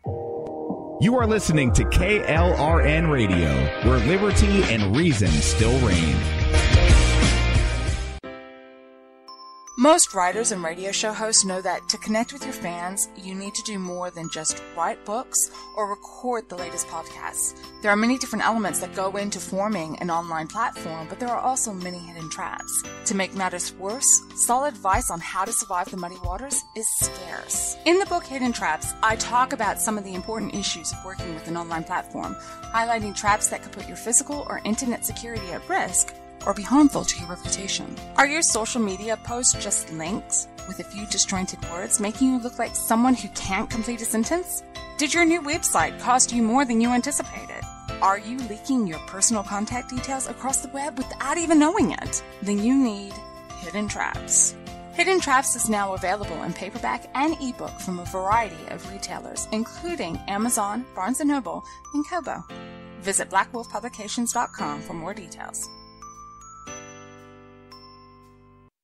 You are listening to KLRN Radio, where liberty and reason still reign. Most writers and radio show hosts know that to connect with your fans, you need to do more than just write books or record the latest podcasts. There are many different elements that go into forming an online platform, but there are also many hidden traps. To make matters worse, solid advice on how to survive the muddy waters is scarce. In the book Hidden Traps, I talk about some of the important issues of working with an online platform, highlighting traps that could put your physical or internet security at risk or be harmful to your reputation. Are your social media posts just links with a few disjointed words, making you look like someone who can't complete a sentence? Did your new website cost you more than you anticipated? Are you leaking your personal contact details across the web without even knowing it? Then you need Hidden Traps. Hidden Traps is now available in paperback and ebook from a variety of retailers, including Amazon, Barnes & Noble, and Kobo. Visit blackwolfpublications.com for more details.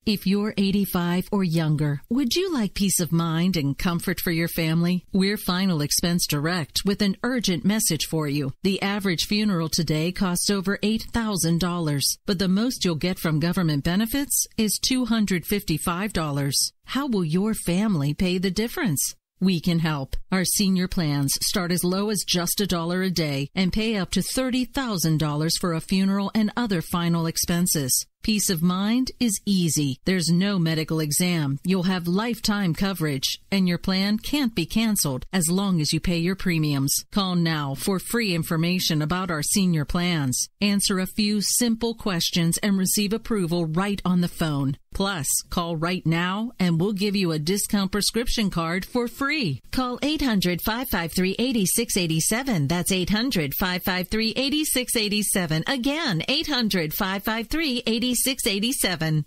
If you're 85 or younger, would you like peace of mind and comfort for your family? We're Final Expense Direct with an urgent message for you. The average funeral today costs over $8,000, but the most you'll get from government benefits is $255. How will your family pay the difference? We can help. Our senior plans start as low as just $1 a day and pay up to $30,000 for a funeral and other final expenses. Peace of mind is easy. There's no medical exam. You'll have lifetime coverage, and your plan can't be canceled as long as you pay your premiums. Call now for free information about our senior plans. Answer a few simple questions and receive approval right on the phone. Plus, call right now and we'll give you a discount prescription card for free. Call 800-553-8687. That's 800-553-8687. Again, 800-553-8687.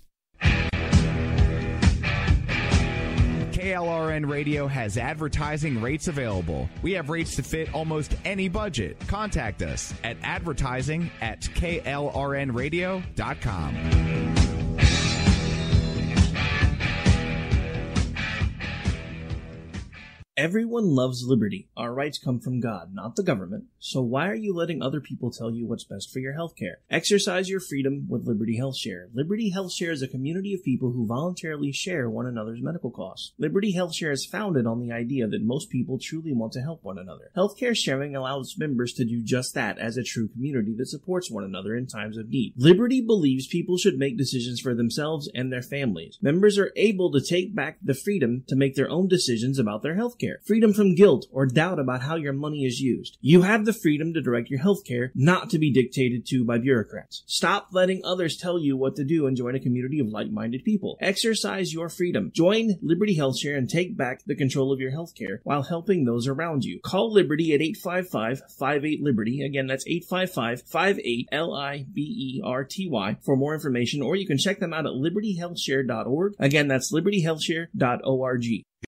KLRN Radio has advertising rates available. We have rates to fit almost any budget. Contact us at advertising@klrnradio.com. Everyone loves liberty. Our rights come from God, not the government. So why are you letting other people tell you what's best for your health care? Exercise your freedom with Liberty Health Share. Liberty Health Share is a community of people who voluntarily share one another's medical costs. Liberty Health Share is founded on the idea that most people truly want to help one another. Healthcare sharing allows members to do just that as a true community that supports one another in times of need. Liberty believes people should make decisions for themselves and their families. Members are able to take back the freedom to make their own decisions about their health care. Freedom from guilt or doubt about how your money is used. You have the freedom to direct your health care, not to be dictated to by bureaucrats. Stop letting others tell you what to do and join a community of like-minded people. Exercise your freedom. Join Liberty Health Share and take back the control of your health care while helping those around you. Call Liberty at 855-58-LIBERTY. Again, that's 855-58-LIBERTY for more information, or you can check them out at libertyhealthshare.org. Again, that's libertyhealthshare.org.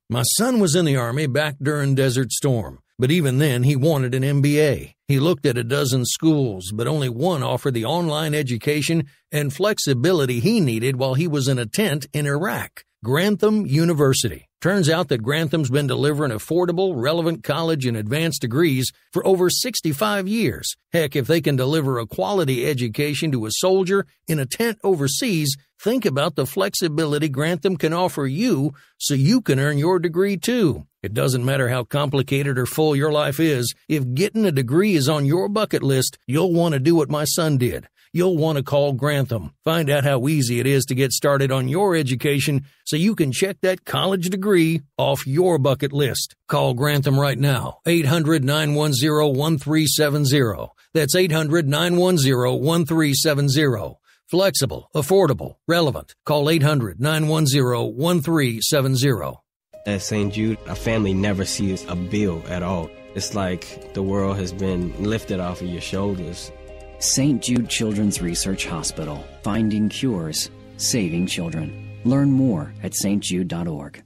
My son was in the Army back during Desert Storm, but even then he wanted an MBA. He looked at a dozen schools, but only one offered the online education and flexibility he needed while he was in a tent in Iraq. Grantham University. Turns out that Grantham's been delivering affordable, relevant college and advanced degrees for over 65 years. Heck, if they can deliver a quality education to a soldier in a tent overseas, think about the flexibility Grantham can offer you so you can earn your degree too. It doesn't matter how complicated or full your life is. If getting a degree is on your bucket list, you'll want to do what my son did. You'll want to call Grantham. Find out how easy it is to get started on your education so you can check that college degree off your bucket list. Call Grantham right now. 800-910-1370. That's 800-910-1370. Flexible, affordable, relevant. Call 800-910-1370. At St. Jude, a family never sees a bill at all. It's like the world has been lifted off of your shoulders. St. Jude Children's Research Hospital. Finding cures, saving children. Learn more at stjude.org.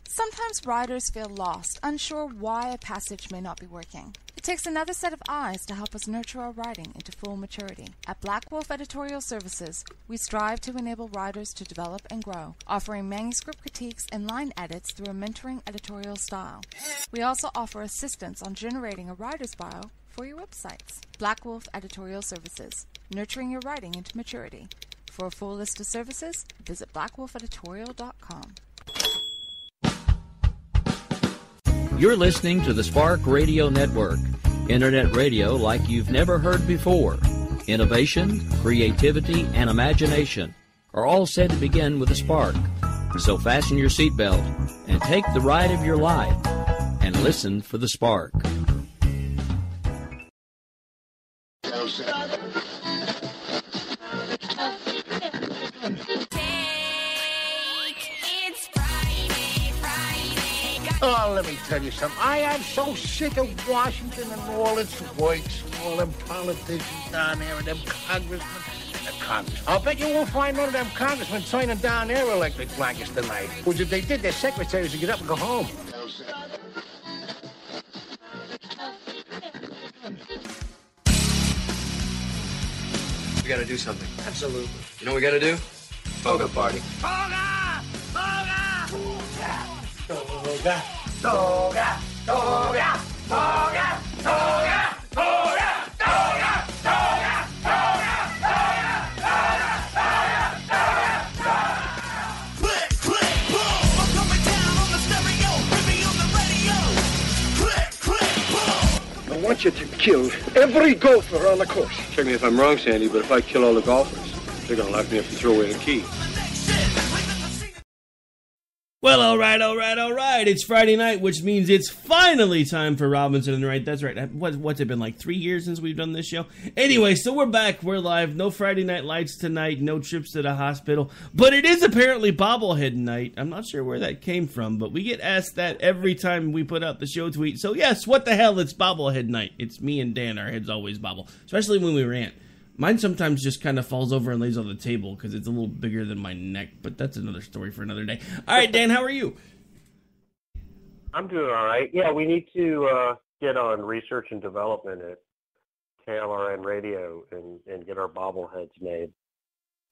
Sometimes writers feel lost, unsure why a passage may not be working. It takes another set of eyes to help us nurture our writing into full maturity. At Black Wolf Editorial Services, we strive to enable writers to develop and grow, offering manuscript critiques and line edits through a mentoring editorial style. We also offer assistance on generating a writer's bio for your websites. Black Wolf Editorial Services, nurturing your writing into maturity. For a full list of services, visit blackwolfeditorial.com. You're listening to the Spark Radio Network, internet radio like you've never heard before. Innovation, creativity, and imagination are all said to begin with a spark. So fasten your seatbelt and take the ride of your life and listen for the spark. Oh, let me tell you something. I am so sick of Washington and all its works, and all them politicians down there, and them congressmen. I'll bet you won't find none of them congressmen signing down their electric blankets tonight. Because if they did, their secretaries would get up and go home. We gotta do something. Absolutely. You know what we gotta do? Toga party. Toga! Toga! Toga! Toga! Toga! Toga! Toga! Toga! Toga! Toga! Click, click, boom! I'm coming down on the stereo, baby on the radio. Click, click, boom! I want you to kill every golfer on the course. Check me if I'm wrong, Sandy, but if I kill all the golfers, they're gonna lock me up and throw away the key. Well, all right. It's Friday night, which means it's finally time for Robinson and Wright. That's right. What's it been, like 3 years since we've done this show? Anyway, so we're back. We're live. No Friday Night Lights tonight. No trips to the hospital. But it is apparently bobblehead night. I'm not sure where that came from, but we get asked that every time we put out the show tweet. So, yes, what the hell? It's bobblehead night. It's me and Dan. Our heads always bobble, especially when we rant. Mine sometimes just kind of falls over and lays on the table because it's a little bigger than my neck, but that's another story for another day. All right, Dan, how are you? I'm doing all right. Yeah, we need to get on research and development at KLRN Radio and get our bobbleheads made.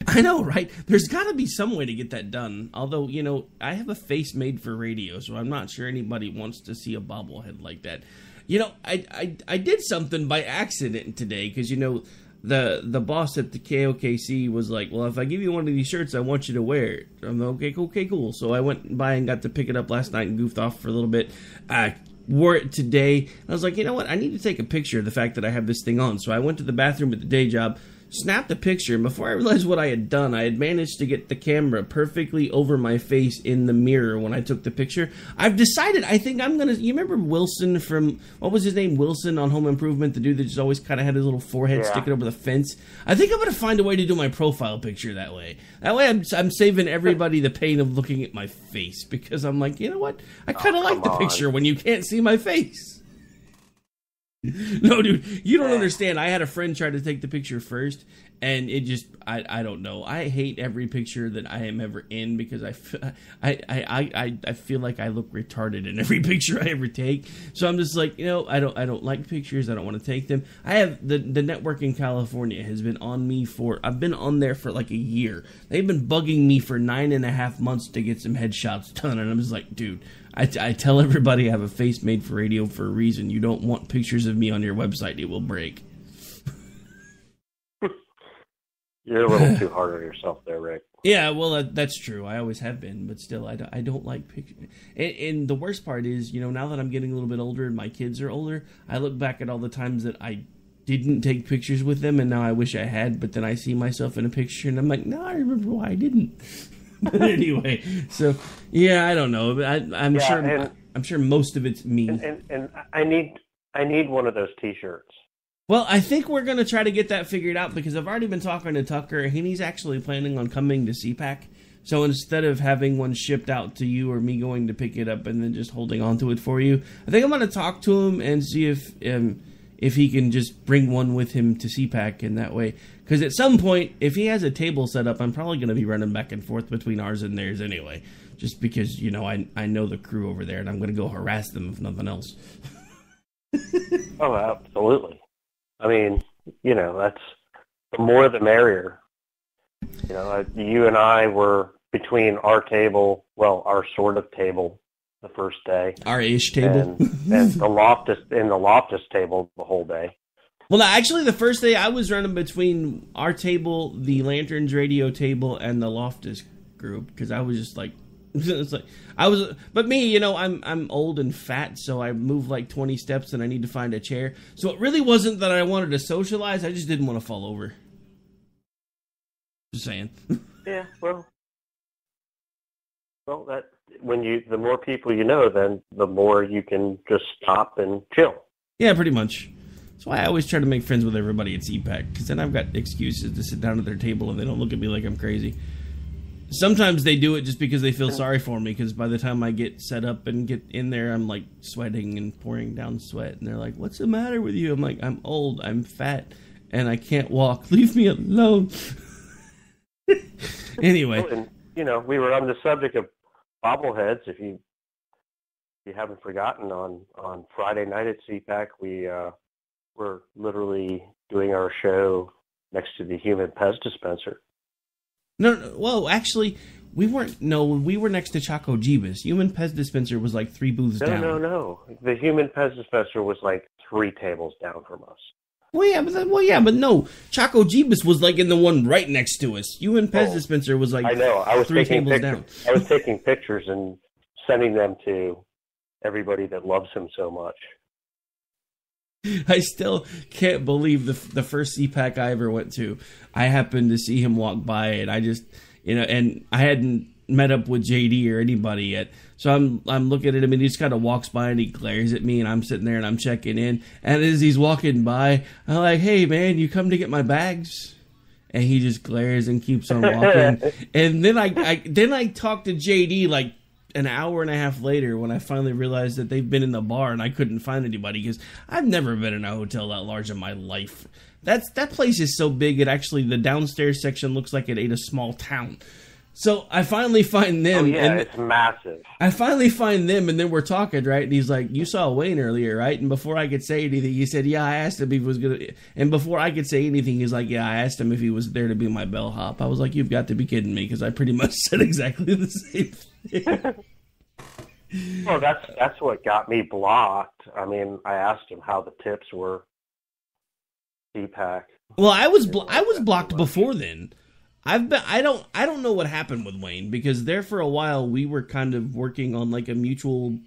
I know, right? There's got to be some way to get that done. Although, you know, I have a face made for radio, so I'm not sure anybody wants to see a bobblehead like that. You know, I did something by accident today because, you know, the boss at the KOKC was like, well, if I give you one of these shirts, I want you to wear it. I'm like, okay, cool. So I went by and got to pick it up last night and goofed off for a little bit. I wore it today. I was like, you know what? I need to take a picture of the fact that I have this thing on. So I went to the bathroom at the day job, snapped a picture, and before I realized what I had done, I had managed to get the camera perfectly over my face in the mirror when I took the picture. I've decided, I think I'm going to, you remember Wilson from, what was his name, Wilson on Home Improvement, the dude that just always kind of had his little forehead sticking over the fence? I think I'm going to find a way to do my profile picture that way. That way I'm saving everybody the pain of looking at my face, because I'm like, you know what, I kind of like the picture when you can't see my face. No, dude, you don't understand. I had a friend try to take the picture first, and it just, I don't know. I hate every picture that I am ever in because I feel like I look retarded in every picture I ever take. So I'm just like, you know, I don't like pictures. I don't want to take them. I have the network in California has been on me I've been on there for like a year. They've been bugging me for 9.5 months to get some headshots done, and I'm just like, dude, I tell everybody I have a face made for radio for a reason. You don't want pictures of me on your website. It will break. You're a little too hard on yourself there, Rick. Yeah, well, that's true. I always have been, but still, I don't like pictures. And the worst part is, you know, now that I'm getting a little bit older and my kids are older, I look back at all the times that I didn't take pictures with them, and now I wish I had, but then I see myself in a picture, and I'm like, no, I remember why I didn't. But anyway, so yeah, I don't know. I'm sure most of it's me. And I need one of those T-shirts. Well, I think we're gonna try to get that figured out because I've already been talking to Tucker, and he's actually planning on coming to CPAC. So instead of having one shipped out to you or me going to pick it up and then just holding onto it for you, I think I'm gonna talk to him and see if he can just bring one with him to CPAC, and that way, because at some point, if he has a table set up, I'm probably going to be running back and forth between ours and theirs anyway, just because, you know, I know the crew over there, and I'm going to go harass them if nothing else. Oh, absolutely. I mean, that's the more the merrier. You and I were between our table, our sort of table, the first day. Our ish table. And the Loftus table the whole day. Well, actually, the first day I was running between our table, the Lanterns radio table, and the Loftus group, because I was just like, but me, I'm old and fat, so I move like 20 steps and I need to find a chair. So it really wasn't that I wanted to socialize, I just didn't want to fall over. Just saying. Yeah, well, that the more people you know, then the more you can just stop and chill. Yeah, pretty much. That's why I always try to make friends with everybody at CPAC, because then I've got excuses to sit down at their table and they don't look at me like I'm crazy. Sometimes they do it just because they feel sorry for me, because by the time I get set up and get in there, I'm like sweating and pouring down sweat, and they're like, "What's the matter with you?" I'm like, "I'm old, I'm fat, and I can't walk. Leave me alone." Anyway. And, we were on the subject of bobbleheads. If you haven't forgotten, on Friday night at CPAC, we were literally doing our show next to the human Pez dispenser. No, well, actually, we weren't. No, we were next to Choco Jeebus. Human Pez dispenser was like 3 booths down. No. The human Pez dispenser was like 3 tables down from us. Well, but no. Choco Jeebus was like in the one right next to us. Human Pez dispenser was like, I know. I was 3 tables down. I was taking pictures and sending them to everybody that loves him so much. I still can't believe the first CPAC I ever went to. I happened to see him walk by, and I just, and I hadn't met up with JD or anybody yet. So I'm looking at him, and he just kind of walks by and he glares at me, and I'm sitting there and I'm checking in. And as he's walking by, I'm like, "Hey man, you come to get my bags?" And he just glares and keeps on walking. And then I talked to JD like an hour and a half later when I finally realized that they've been in the bar and I couldn't find anybody, because I've never been in a hotel that large in my life. That place is so big, it actually, the downstairs section looks like it ate a small town. So I finally find them. Oh, yeah, and it's massive. I finally find them, and then we're talking, right? And he's like, "You saw Wayne earlier, right?" And before I could say anything, he said, "Yeah, I asked him if he was going to..." And before I could say anything, he's like, "Yeah, I asked him if he was there to be my bellhop." I was like, "You've got to be kidding me," because I pretty much said exactly the same thing. Well, that's what got me blocked. I mean, I asked him how the tips were. CPAC. Well, I was blocked before then. I don't know what happened with Wayne, because there for a while we were kind of working on like a mutual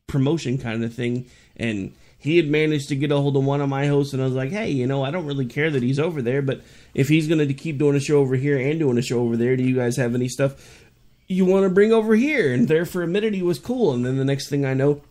promotion kind of thing, and he had managed to get a hold of one of my hosts, and I was like, "Hey, I don't really care that he's over there, but if he's going to keep doing a show over here and doing a show over there, do you guys have any stuff you want to bring over here?" And there for a minute he was cool, and then the next thing I know,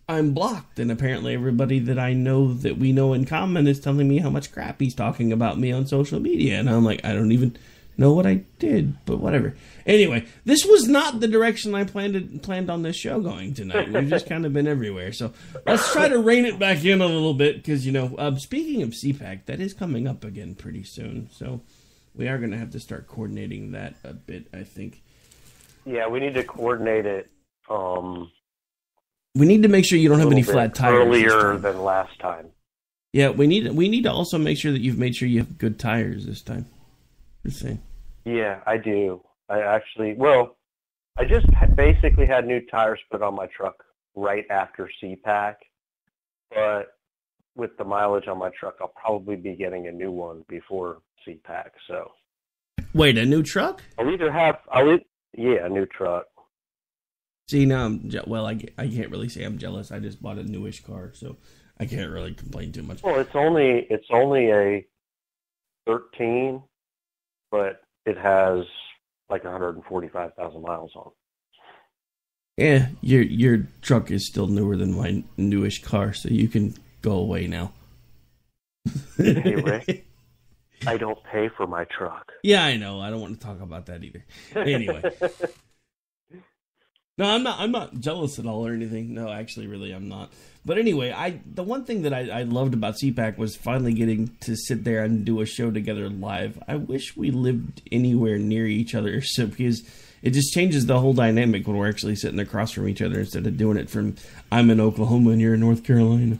I'm blocked, and apparently everybody that I know that we know in common is telling me how much crap he's talking about me on social media, and I'm like, I don't even know what I did, but whatever. Anyway, this was not the direction I planned on this show going tonight. We've just kind of been everywhere, so let's try to rein it back in a little bit, because, speaking of CPAC, that is coming up again pretty soon, so we are going to have to start coordinating that a bit, I think. Yeah, we need to coordinate it. We need to make sure you don't have any flat tires earlier than last time. Yeah, we need to also make sure that you've made sure you have good tires this time. Just saying. Yeah, I do. I just basically had new tires put on my truck right after CPAC, but with the mileage on my truck, I'll probably be getting a new one before CPAC. So. Wait, a new truck? a new truck. See, now I can't really say I'm jealous. I just bought a newish car, so I can't really complain too much. Well, it's only a 13, but it has like 145,000 miles on it. Yeah, your truck is still newer than my newish car, so you can go away now. Hey, Rick, I don't pay for my truck. Yeah, I know. I don't want to talk about that either. Anyway. No, I'm not jealous at all or anything. No, actually, really, I'm not. But anyway, the one thing that I loved about CPAC was finally getting to sit there and do a show together live. I wish we lived anywhere near each other, so because it just changes the whole dynamic when we're actually sitting across from each other instead of doing it from I'm in Oklahoma and you're in North Carolina.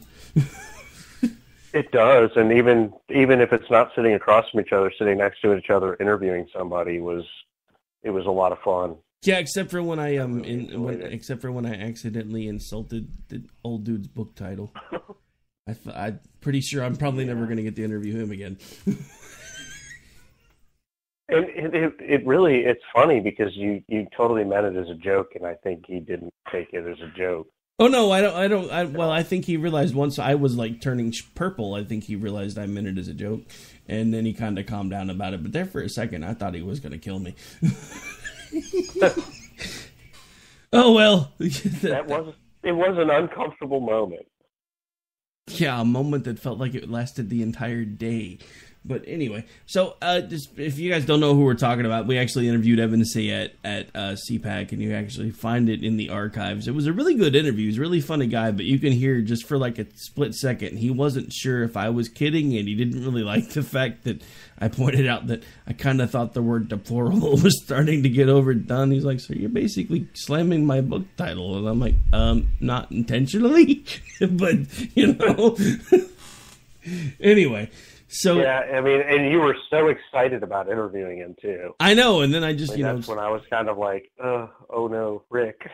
It does, and even if it's not sitting across from each other, sitting next to each other, interviewing somebody was a lot of fun. Yeah, except for when except for when I accidentally insulted the old dude's book title. I'm pretty sure I'm probably never going to get to interview him again. And it's funny because you totally meant it as a joke, and I think he didn't take it as a joke. Oh no, I don't. Well, I think he realized once I was like turning purple. I think he realized I meant it as a joke, and then he kind of calmed down about it. But there for a second, I thought he was going to kill me. Oh well, it was an uncomfortable moment. Yeah, a moment that felt like it lasted the entire day. But anyway, so just if you guys don't know who we're talking about, we actually interviewed Evan C. at CPAC, and you actually find it in the archives. It was a really good interview. He's a really funny guy, but you can hear just for like a split second, he wasn't sure if I was kidding, and he didn't really like the fact that I pointed out that I kind of thought the word deplorable was starting to get overdone. He's like, so you're basically slamming my book title. And I'm like, not intentionally, but, you know. Anyway. So yeah, I mean, and you were so excited about interviewing him too. I know, and then I just, that's when I was kind of like, oh no, Rick.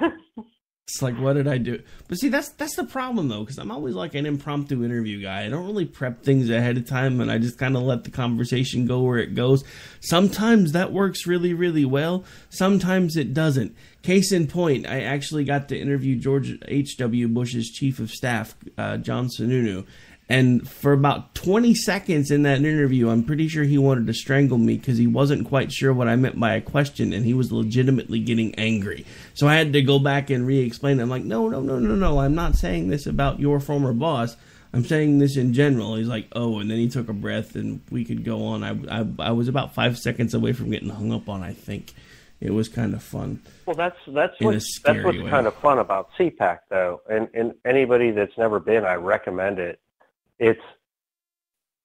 It's like, what did I do? But see, that's the problem though, because I'm always like an impromptu interview guy. I don't really prep things ahead of time, and I just kind of let the conversation go where it goes. Sometimes that works really, really well. Sometimes it doesn't. Case in point, I actually got to interview George H.W. Bush's chief of staff, John Sununu. And for about 20 seconds in that interview, I'm pretty sure he wanted to strangle me because he wasn't quite sure what I meant by a question, and he was legitimately getting angry. So I had to go back and re-explain it. I'm like, no, I'm not saying this about your former boss. I'm saying this in general. He's like, oh, and then he took a breath, and we could go on. I was about 5 seconds away from getting hung up on, I think. It was kind of fun. Well, that's what's kind of fun about CPAC, though. And anybody that's never been, I recommend it.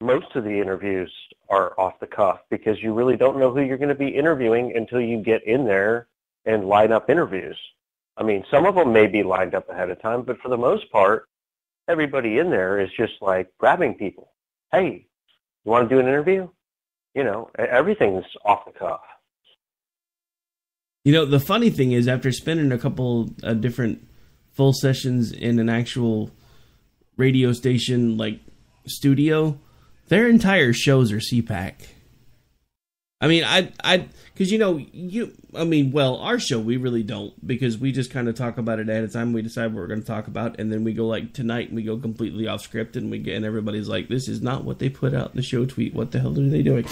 Most of the interviews are off the cuff because you really don't know who you're going to be interviewing until you get in there and line up interviews. I mean, some of them may be lined up ahead of time, but for the most part, everybody in there is just like grabbing people. Hey, you want to do an interview? You know, everything's off the cuff. You know, the funny thing is, after spending a couple different full sessions in an actual radio station like studio, their entire shows are CPAC. I mean, because our show we really don't, because we just kind of talk about it at a time. We decide what we're going to talk about, and then we go like tonight, and we go completely off script, and and everybody's like, "This is not what they put out in the show tweet. What the hell are they doing?"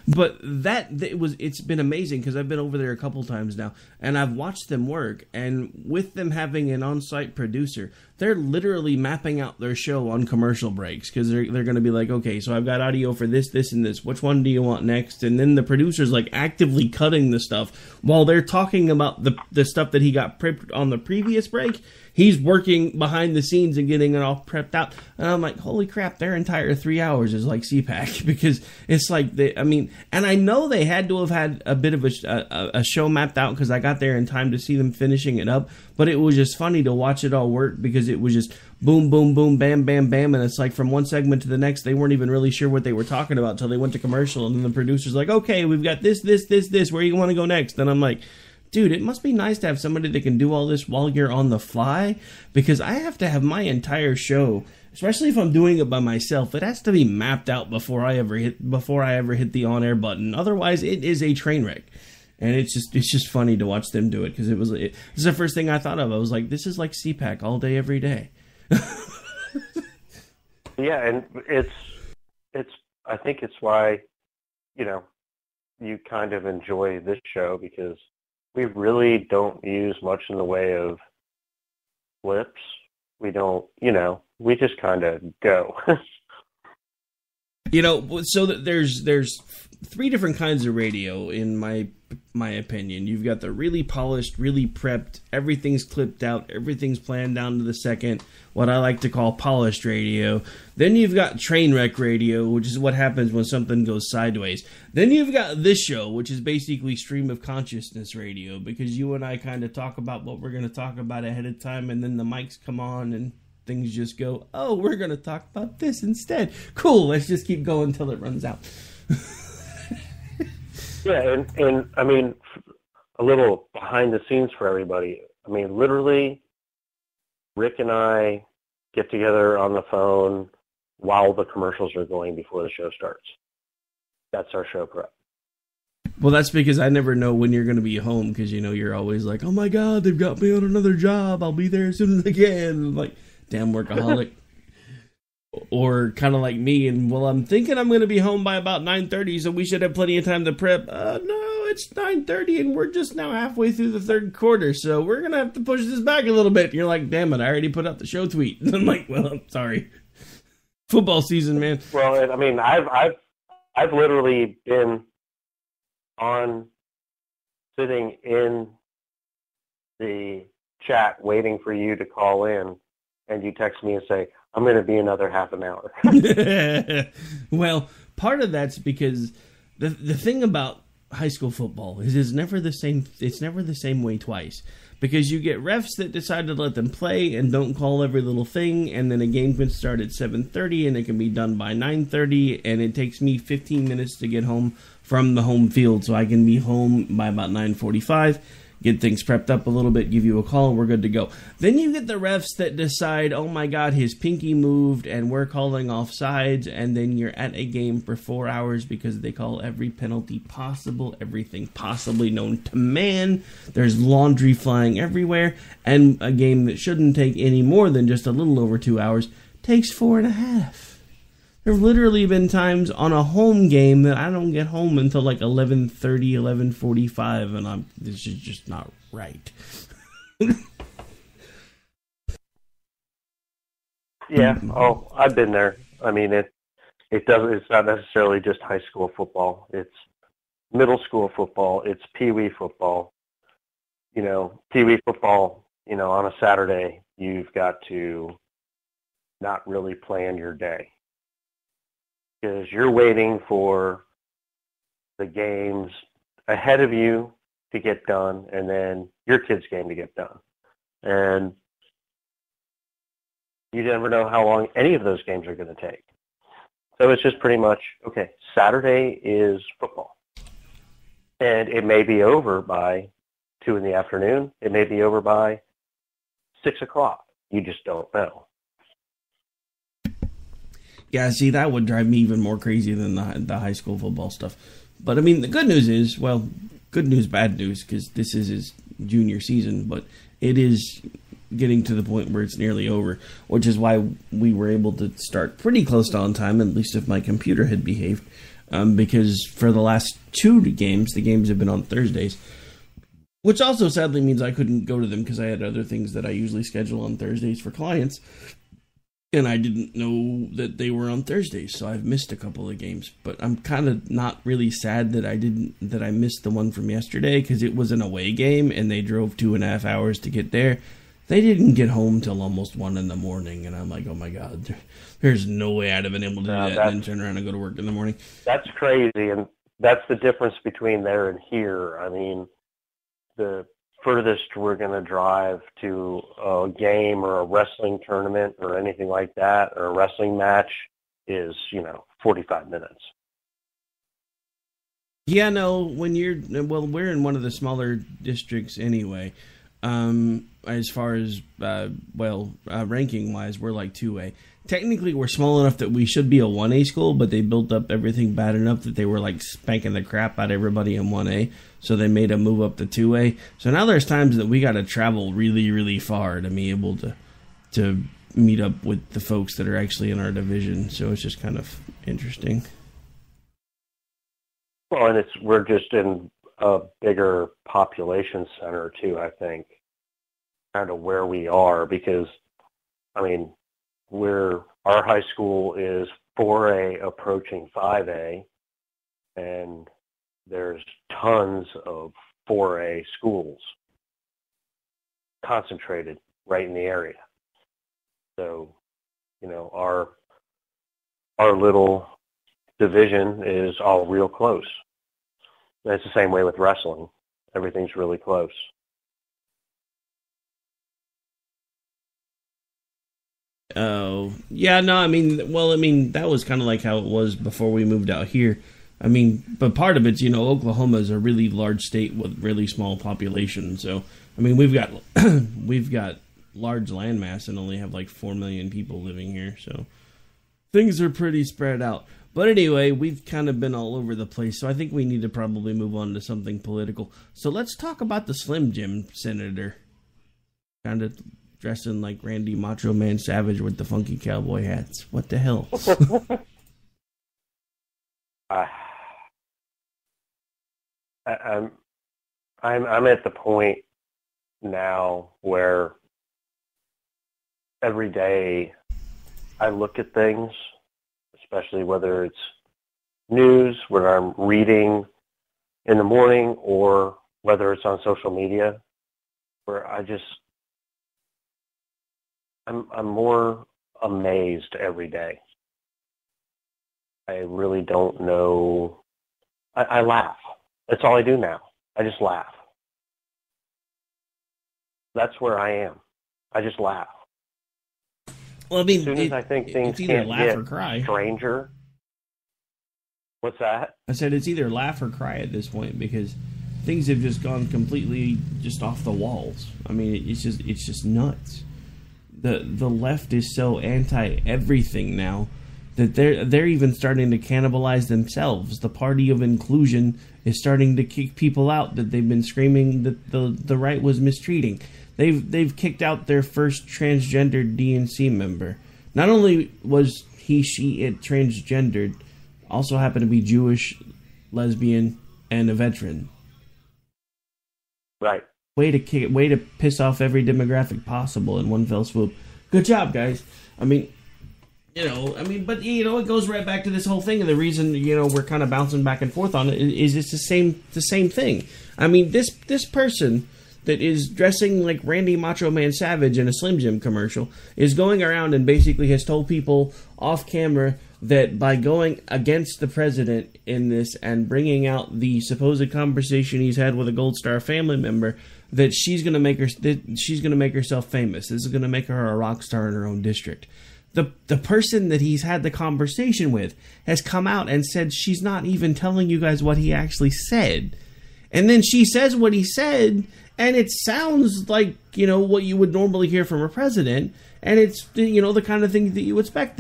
But it's been amazing because I've been over there a couple times now, and I've watched them work, and with them having an on-site producer, they're literally mapping out their show on commercial breaks because they're going to be like, okay, so I've got audio for this, this, and this. Which one do you want next? And then the producer's like actively cutting the stuff while they're talking about the stuff that he got prepped on the previous break. He's working behind the scenes and getting it all prepped out. And I'm like, holy crap, their entire 3 hours is like CPAC because it's like, and I know they had to have had a bit of a show mapped out because I got there in time to see them finishing it up. But it was just funny to watch it all work because it was just boom, boom, boom, bam, bam, bam. And it's like from one segment to the next, they weren't even really sure what they were talking about until they went to commercial. And then the producer's like, okay, we've got this, this, this, this. Where do you want to go next? And I'm like, dude, it must be nice to have somebody that can do all this while you're on the fly, because I have to have my entire show, especially if I'm doing it by myself, it has to be mapped out before I ever hit the on-air button. Otherwise, it is a train wreck. And it's just funny to watch them do it because this is the first thing I thought of. I was like, this is like CPAC all day, every day. Yeah, and I think it's why, you kind of enjoy this show because we really don't use much in the way of flips. We don't, we just kind of go. So that there's three different kinds of radio, in my opinion. You've got the really polished, really prepped, everything's clipped out, everything's planned down to the second, what I like to call polished radio. Then you've got train wreck radio, which is what happens when something goes sideways. Then you've got this show, which is basically stream of consciousness radio, because you and I kind of talk about what we're going to talk about ahead of time, and then the mics come on and things just go, oh, we're going to talk about this instead. Cool, let's just keep going until it runs out. Yeah, and I mean, a little behind the scenes for everybody. I mean, literally, Rick and I get together on the phone while the commercials are going before the show starts. That's our show prep. Well, that's because I never know when you're going to be home, because, you know, you're always like, oh my God, they've got me on another job. I'll be there as soon as I can. I'm like, damn workaholic. Or kind of like me, and well, I'm thinking I'm going to be home by about 9:30, so we should have plenty of time to prep. No, it's 9:30, and we're just now halfway through the third quarter, so we're going to have to push this back a little bit. And you're like, damn it, I already put out the show tweet. And I'm like, well, I'm sorry. Football season, man. Well, I mean, I've literally been sitting in the chat waiting for you to call in, and you text me and say, I'm going to be another half an hour. Well, part of that's because the thing about high school football is it's never the same way twice. Because you get refs that decide to let them play and don't call every little thing, and then a game can start at 7:30 and it can be done by 9:30, and it takes me 15 minutes to get home from the home field, so I can be home by about 9:45. Get things prepped up a little bit, give you a call, and we're good to go. Then you get the refs that decide, oh my God, his pinky moved, and we're calling offsides, and then you're at a game for 4 hours because they call every penalty possible, everything possibly known to man. There's laundry flying everywhere, and a game that shouldn't take any more than just a little over 2 hours takes 4.5. There have literally been times on a home game that I don't get home until like 11:30, 11:45, and this is just not right. Yeah, I've been there. I mean, it's not necessarily just high school football. It's middle school football. It's pee-wee football. You know, pee-wee football, you know, on a Saturday, you've got to not really plan your day, because you're waiting for the games ahead of you to get done, and then your kid's game to get done. And you never know how long any of those games are going to take. So it's just pretty much, okay, Saturday is football. And it may be over by 2 in the afternoon. It may be over by 6 o'clock. You just don't know. Yeah, see, that would drive me even more crazy than the high school football stuff. But, I mean, the good news is, well, good news, bad news, because this is his junior season, but it is getting to the point where it's nearly over, which is why we were able to start pretty close to on time, at least if my computer had behaved, because for the last 2 games, the games have been on Thursdays, which also sadly means I couldn't go to them because I had other things that I usually schedule on Thursdays for clients. And I didn't know that they were on Thursdays, so I've missed a couple of games. But I'm kind of not really sad that I missed the one from yesterday, because it was an away game and they drove 2.5 hours to get there. They didn't get home till almost 1 in the morning, and I'm like, oh my God, there's no way I'd have been able to do that and then turn around and go to work in the morning. That's crazy, and that's the difference between there and here. I mean, the furthest we're going to drive to a game or a wrestling tournament or anything like that, or a wrestling match, is, 45 minutes. Yeah, no, we're in one of the smaller districts anyway. As far as, ranking-wise, we're like 2A. Technically, we're small enough that we should be a 1A school, but they built up everything bad enough that they were like spanking the crap out of everybody in 1A, so they made a move up to 2A. So now there's times that we got to travel really, really far to be able to meet up with the folks that are actually in our division, so it's just kind of interesting. Well, and we're just in a bigger population center too, I think, kind of where we are, because, I mean, our high school is 4A approaching 5A, and there's tons of 4A schools concentrated right in the area. So, our little division is all real close. And it's the same way with wrestling. Everything's really close. Oh, yeah, no, that was kind of like how it was before we moved out here. But part of it's, Oklahoma is a really large state with really small population. So, we've got large landmass and only have like 4 million people living here. So things are pretty spread out. But anyway, we've kind of been all over the place. So I think we need to probably move on to something political. So let's talk about the Slim Jim senator. Kind of dressing like Randy Macho Man Savage with the funky cowboy hats. What the hell? I'm at the point now where every day I look at things, especially whether it's news, whether I'm reading in the morning, or whether it's on social media, where I'm more amazed every day. I really don't know. I laugh. That's all I do now. I just laugh. That's where I am. I just laugh. Well, as soon as I think things can't laugh get or cry. Stranger. What's that? I said it's either laugh or cry at this point, because things have just gone completely just off the walls. It's just nuts. The left is so anti everything now that they're even starting to cannibalize themselves. The party of inclusion is starting to kick people out that they've been screaming that the right was mistreating. They've kicked out their first transgendered DNC member. Not only was it transgendered, also happened to be Jewish, lesbian, and a veteran. Right. Way to piss off every demographic possible in one fell swoop. Good job, guys. But it goes right back to this whole thing, and the reason we're kind of bouncing back and forth on it is it's the same thing. This person that is dressing like Randy Macho Man Savage in a Slim Jim commercial is going around and basically has told people off camera that by going against the president in this and bringing out the supposed conversation he's had with a Gold Star family member, that she's going to make herself famous. This is going to make her a rock star in her own district. The person that he's had the conversation with has come out and said she's not even telling you guys what he actually said. And then she says what he said, and it sounds like, what you would normally hear from a president, and it's, the kind of thing that you would expect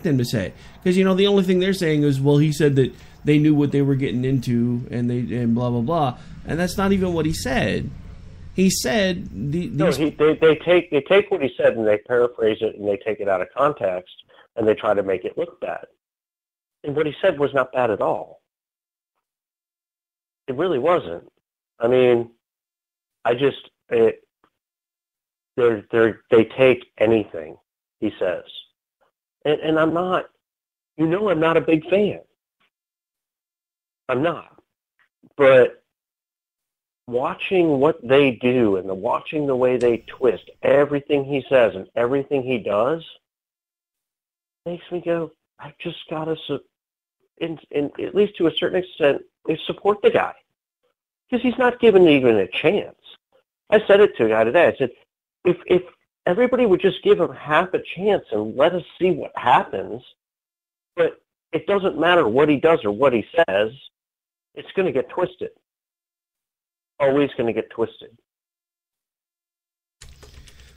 them to say. Because, the only thing they're saying is, well, he said that they knew what they were getting into, and blah, blah, blah. And that's not even what he said. He said... They take what he said, and they paraphrase it, and they take it out of context, and they try to make it look bad. And what he said was not bad at all. It really wasn't. They take anything he says, and I'm not. I'm not a big fan. I'm not. But watching what they do and watching the way they twist everything he says and everything he does makes me go, I've just got to, at least to a certain extent, support the guy. Because he's not given even a chance. I said it to a guy today. I said, if everybody would just give him half a chance and let us see what happens, but it doesn't matter what he does or what he says, it's going to get twisted. Always going to get twisted.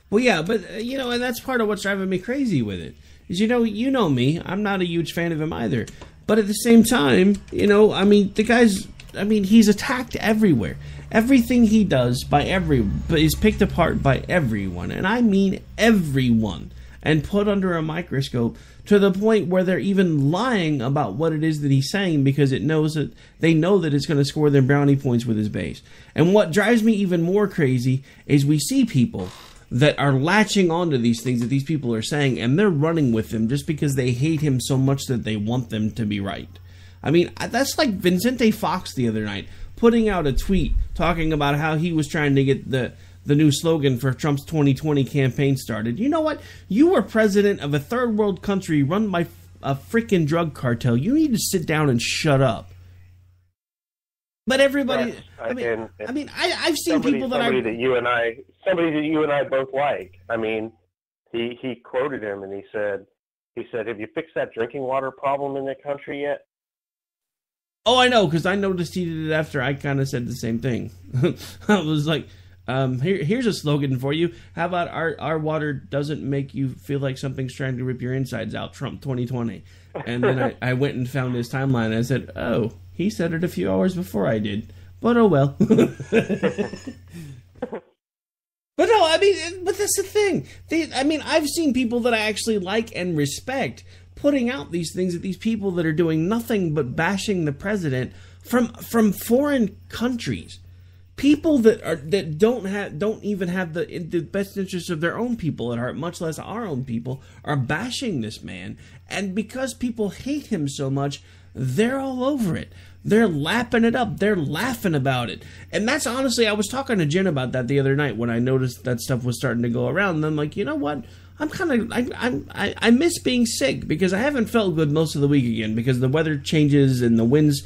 Well, yeah, but, and that's part of what's driving me crazy with it. Is, you know me, I'm not a huge fan of him either. But at the same time, the guy's... he's attacked everywhere. Everything he does is picked apart by everyone, and I mean everyone, and put under a microscope to the point where they're even lying about what it is that he's saying because they know that it's going to score them brownie points with his base. And what drives me even more crazy is we see people that are latching onto these things that these people are saying, and they're running with them just because they hate him so much that they want them to be right. I mean, that's like Vicente Fox the other night putting out a tweet talking about how he was trying to get the new slogan for Trump's 2020 campaign started. You know what? You were president of a third world country run by a freaking drug cartel. You need to sit down and shut up. But everybody, Yes, I've seen people that somebody that you and I both like. I mean, he quoted him and he said, "Have you fixed that drinking water problem in the country yet?" Oh, I know, because I noticed he did it after I kind of said the same thing. I was like, here's a slogan for you. How about our water doesn't make you feel like something's trying to rip your insides out, Trump 2020. And then I went and found his timeline and I said, oh, he said it a few hours before I did. But oh well. But no, but that's the thing. I've seen people that I actually like and respect putting out these things at these people that are doing nothing but bashing the president from foreign countries. People that don't even have the best interests of their own people at heart, much less our own people, are bashing this man. And because people hate him so much, they're all over it. They're lapping it up. They're laughing about it. And that's honestly, I was talking to Jen about that the other night when I noticed that stuff was starting to go around. And I'm like, you know what? I miss being sick because I haven't felt good most of the week again because the weather changes and the winds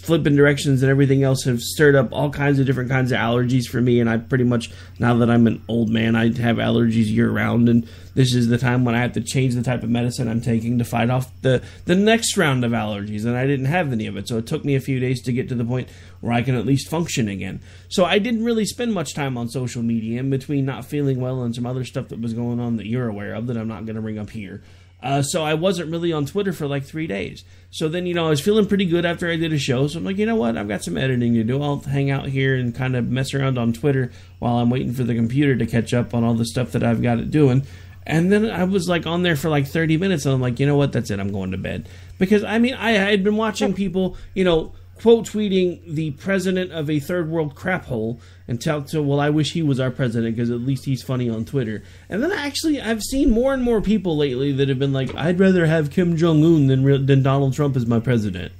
flipping directions and everything else have stirred up all kinds of different kinds of allergies for me. And I pretty much, now that I'm an old man, I have allergies year round. And this is the time when I have to change the type of medicine I'm taking to fight off the next round of allergies. And I didn't have any of it. So it took me a few days to get to the point where I can at least function again. So I didn't really spend much time on social media in between not feeling well and some other stuff that was going on that you're aware of that I'm not going to bring up here. So I wasn't really on Twitter for like 3 days. So then, I was feeling pretty good after I did a show. So I'm like, you know what? I've got some editing to do. I'll hang out here and kind of mess around on Twitter while I'm waiting for the computer to catch up on all the stuff that I've got it doing. And then I was like on there for like 30 minutes. And I'm like, you know what? That's it. I'm going to bed. Because, I had been watching people, quote tweeting the president of a third world crap hole and well, I wish he was our president because at least he's funny on Twitter. And then I've seen more and more people lately that have been like, I'd rather have Kim Jong-un than Donald Trump as my president.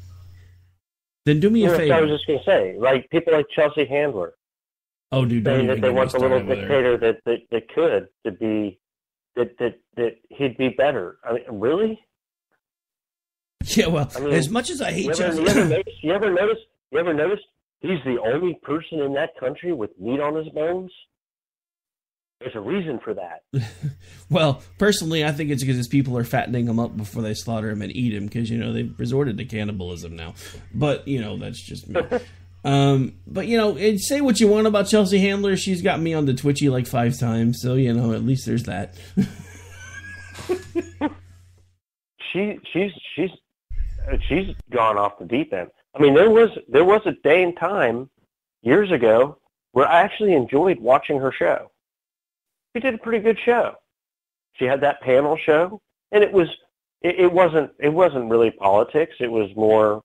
Then do me a favor. I was just going to say, like people like Chelsea Handler. Oh, dude, saying that they want the little dictator that he'd be better. I mean, really? Yeah, well, as much as I hate Chelsea, you ever notice he's the only person in that country with meat on his bones? There's a reason for that. Well, personally, I think it's because his people are fattening him up before they slaughter him and eat him because, they've resorted to cannibalism now. But, that's just me. But, say what you want about Chelsea Handler. She's got me on the Twitchy like 5 times. So, at least there's that. She's gone off the deep end. I mean, there was a day and time years ago where I actually enjoyed watching her show. She did a pretty good show. She had that panel show, and it wasn't really politics. It was more,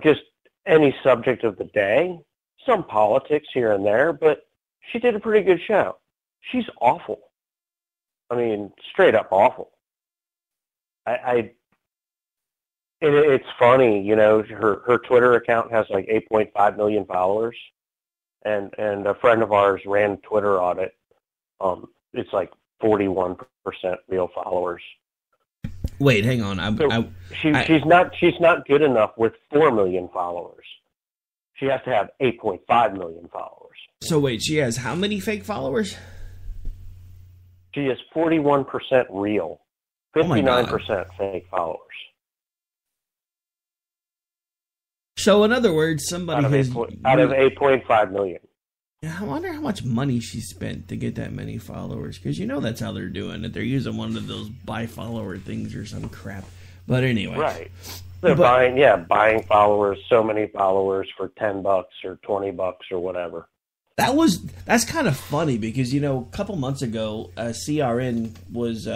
just any subject of the day, some politics here and there, but she did a pretty good show. She's awful. I mean, straight up awful. It's funny, her Twitter account has like 8.5 million followers, and a friend of ours ran Twitter audit. It's like 41% real followers. Wait, hang on. She's not good enough with 4 million followers. She has to have 8.5 million followers. So wait, she has how many fake followers? She is 41% real, 59% fake followers. So in other words, somebody out of 8.5 million. Yeah, I wonder how much money she spent to get that many followers, because that's how they're doing it. They're using one of those buy follower things or some crap. But anyway, right? They're buying followers, so many followers for $10 or $20 or whatever. That's kind of funny because, a couple months ago, CRN was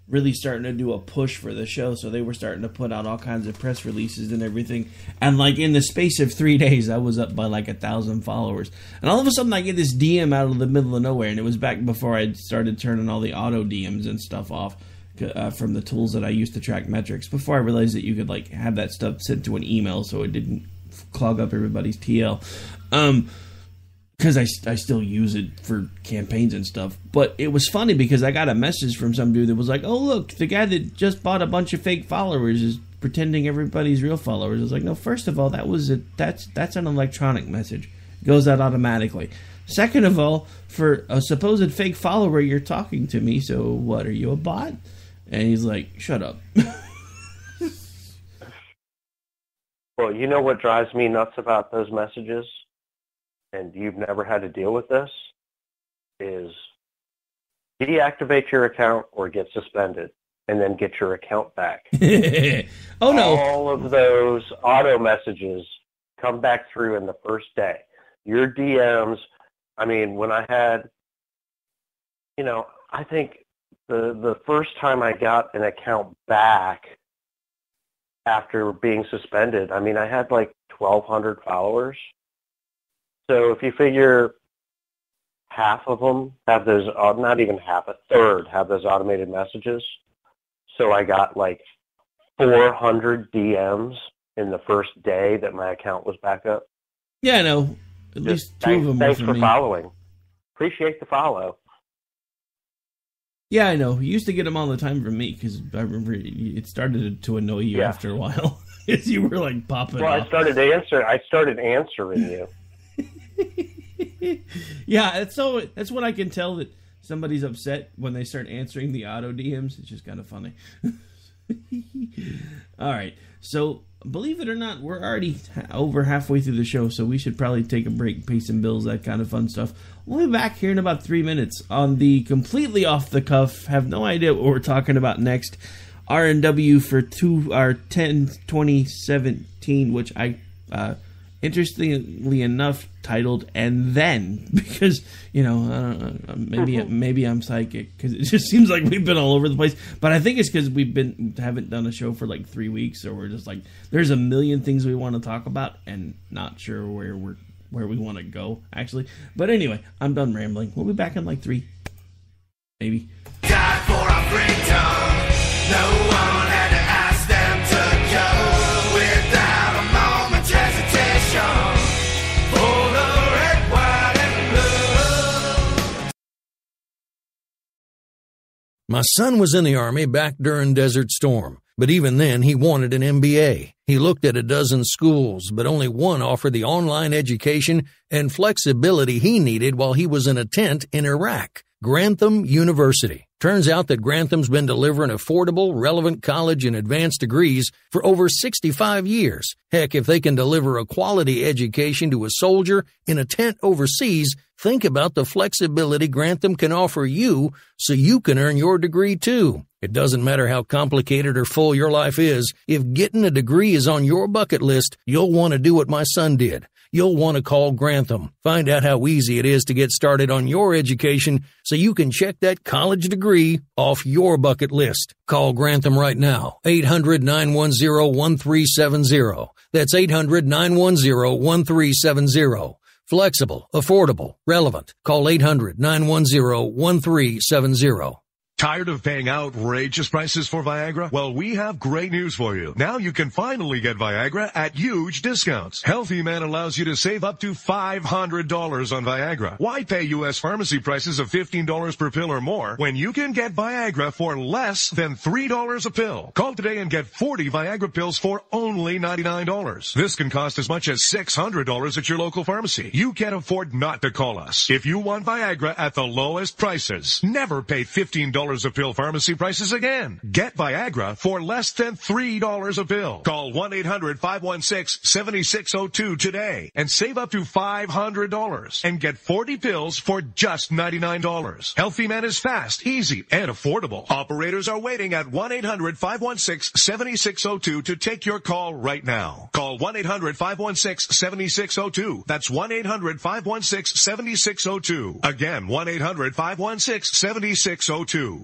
really starting to do a push for the show. So they were starting to put out all kinds of press releases and everything. And like in the space of 3 days, I was up by like 1,000 followers. And all of a sudden I get this DM out of the middle of nowhere. And it was back before I started turning all the auto DMs and stuff off. from the tools that I used to track metrics before I realized that you could like have that stuff sent to an email so it didn't clog up everybody's TL. Because I still use it for campaigns and stuff. But it was funny because I got a message from some dude that was like, oh, look, the guy that just bought a bunch of fake followers is pretending everybody's real followers. I was like, no, first of all, that's an electronic message. It goes out automatically. Second of all, for a supposed fake follower, you're talking to me, so what, are you a bot? And he's like, shut up. Well, you know what drives me nuts about those messages, and you've never had to deal with this, is deactivate your account or get suspended, and then get your account back. Oh, no. All of those auto messages come back through in the first day. Your DMs, I mean, when I had, I think the first time I got an account back after being suspended, I mean, I had like 1,200 followers. So if you figure half of them have those, not even half, a third have those automated messages. So I got like 400 DMs in the first day that my account was back up. Yeah, I know. At least two of them. Thanks for following. Appreciate the follow. Yeah, I know. You used to get them all the time from me because I remember it started to annoy you after a while as you were like popping. Well, off. I started answering you. Yeah, that's when I can tell that somebody's upset when they start answering the auto DMs. It's just kind of funny. All right, so believe it or not, we're already over halfway through the show, so we should probably take a break, pay some bills, that kind of fun stuff. We'll be back here in about 3 minutes on the completely off the cuff, have no idea what we're talking about next, RandW for 10/20/17, which I interestingly enough titled "And Then," because maybe I'm psychic because it just seems like we've been all over the place. But I think it's because haven't done a show for like 3 weeks, so we're just like there's a million things we want to talk about and not sure where we want to go actually. But anyway, I'm done rambling. We'll be back in like 3, maybe. Died for our freedom. No one had to ask them to go without a moment's hesitation. For the red, white, and blue. My son was in the Army back during Desert Storm, but even then he wanted an MBA. He looked at a dozen schools, but only one offered the online education and flexibility he needed while he was in a tent in Iraq. Grantham University. Turns out that Grantham's been delivering affordable, relevant college and advanced degrees for over 65 years. Heck, if they can deliver a quality education to a soldier in a tent overseas, think about the flexibility Grantham can offer you so you can earn your degree too. It doesn't matter how complicated or full your life is. If getting a degree is on your bucket list, you'll want to do what my son did. You'll want to call Grantham. Find out how easy it is to get started on your education so you can check that college degree off your bucket list. Call Grantham right now. 800-910-1370. That's 800-910-1370. Flexible, affordable, relevant. Call 800-910-1370. Tired of paying outrageous prices for Viagra? Well, we have great news for you. Now you can finally get Viagra at huge discounts. Healthy Man allows you to save up to $500 on Viagra. Why pay U.S. pharmacy prices of $15 per pill or more when you can get Viagra for less than $3 a pill? Call today and get 40 Viagra pills for only $99. This can cost as much as $600 at your local pharmacy. You can't afford not to call us. If you want Viagra at the lowest prices, never pay $15 a pill pharmacy prices again. Get Viagra for less than $3 a pill. Call 1-800-516-7602 today and save up to $500 and get 40 pills for just $99. Healthy Man is fast, easy, and affordable. Operators are waiting at 1-800-516-7602 to take your call right now. Call 1-800-516-7602. That's 1-800-516-7602. Again, 1-800-516-7602.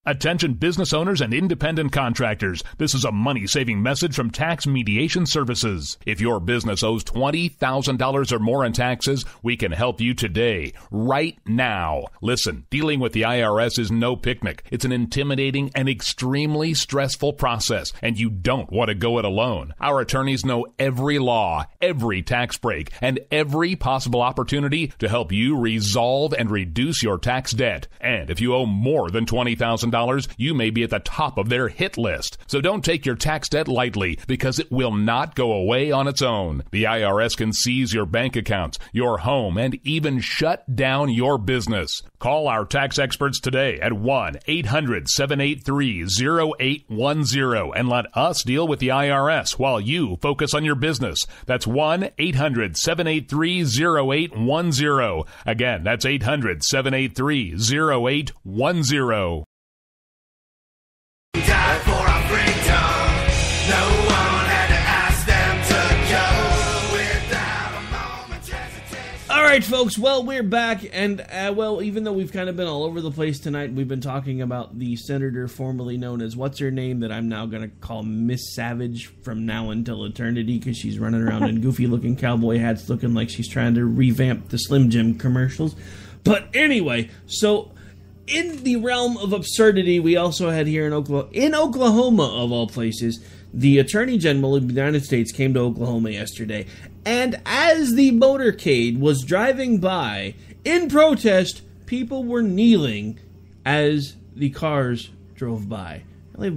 Attention business owners and independent contractors. This is a money-saving message from Tax Mediation Services. If your business owes $20,000 or more in taxes, we can help you today, right now. Listen, dealing with the IRS is no picnic. It's an intimidating and extremely stressful process, and you don't want to go it alone. Our attorneys know every law, every tax break, and every possible opportunity to help you resolve and reduce your tax debt. And if you owe more than $20,000, you may be at the top of their hit list. So don't take your tax debt lightly, because it will not go away on its own. The IRS can seize your bank accounts, your home, and even shut down your business. Call our tax experts today at 1-800-783-0810 and let us deal with the IRS while you focus on your business. That's 1-800-783-0810. Again, that's 800-783-0810. Died for our freedom. No one had to ask them to go without a moment's hesitation. All right, folks. Well, we're back, and even though we've kind of been all over the place tonight, we've been talking about the senator formerly known as what's her name that I'm now going to call Miss Savage from now until eternity, because she's running around in goofy-looking cowboy hats, looking like she's trying to revamp the Slim Jim commercials. But anyway, so in the realm of absurdity, we also had here in Oklahoma, of all places, the Attorney General of the United States came to Oklahoma yesterday, and as the motorcade was driving by, in protest, people were kneeling as the cars drove by. I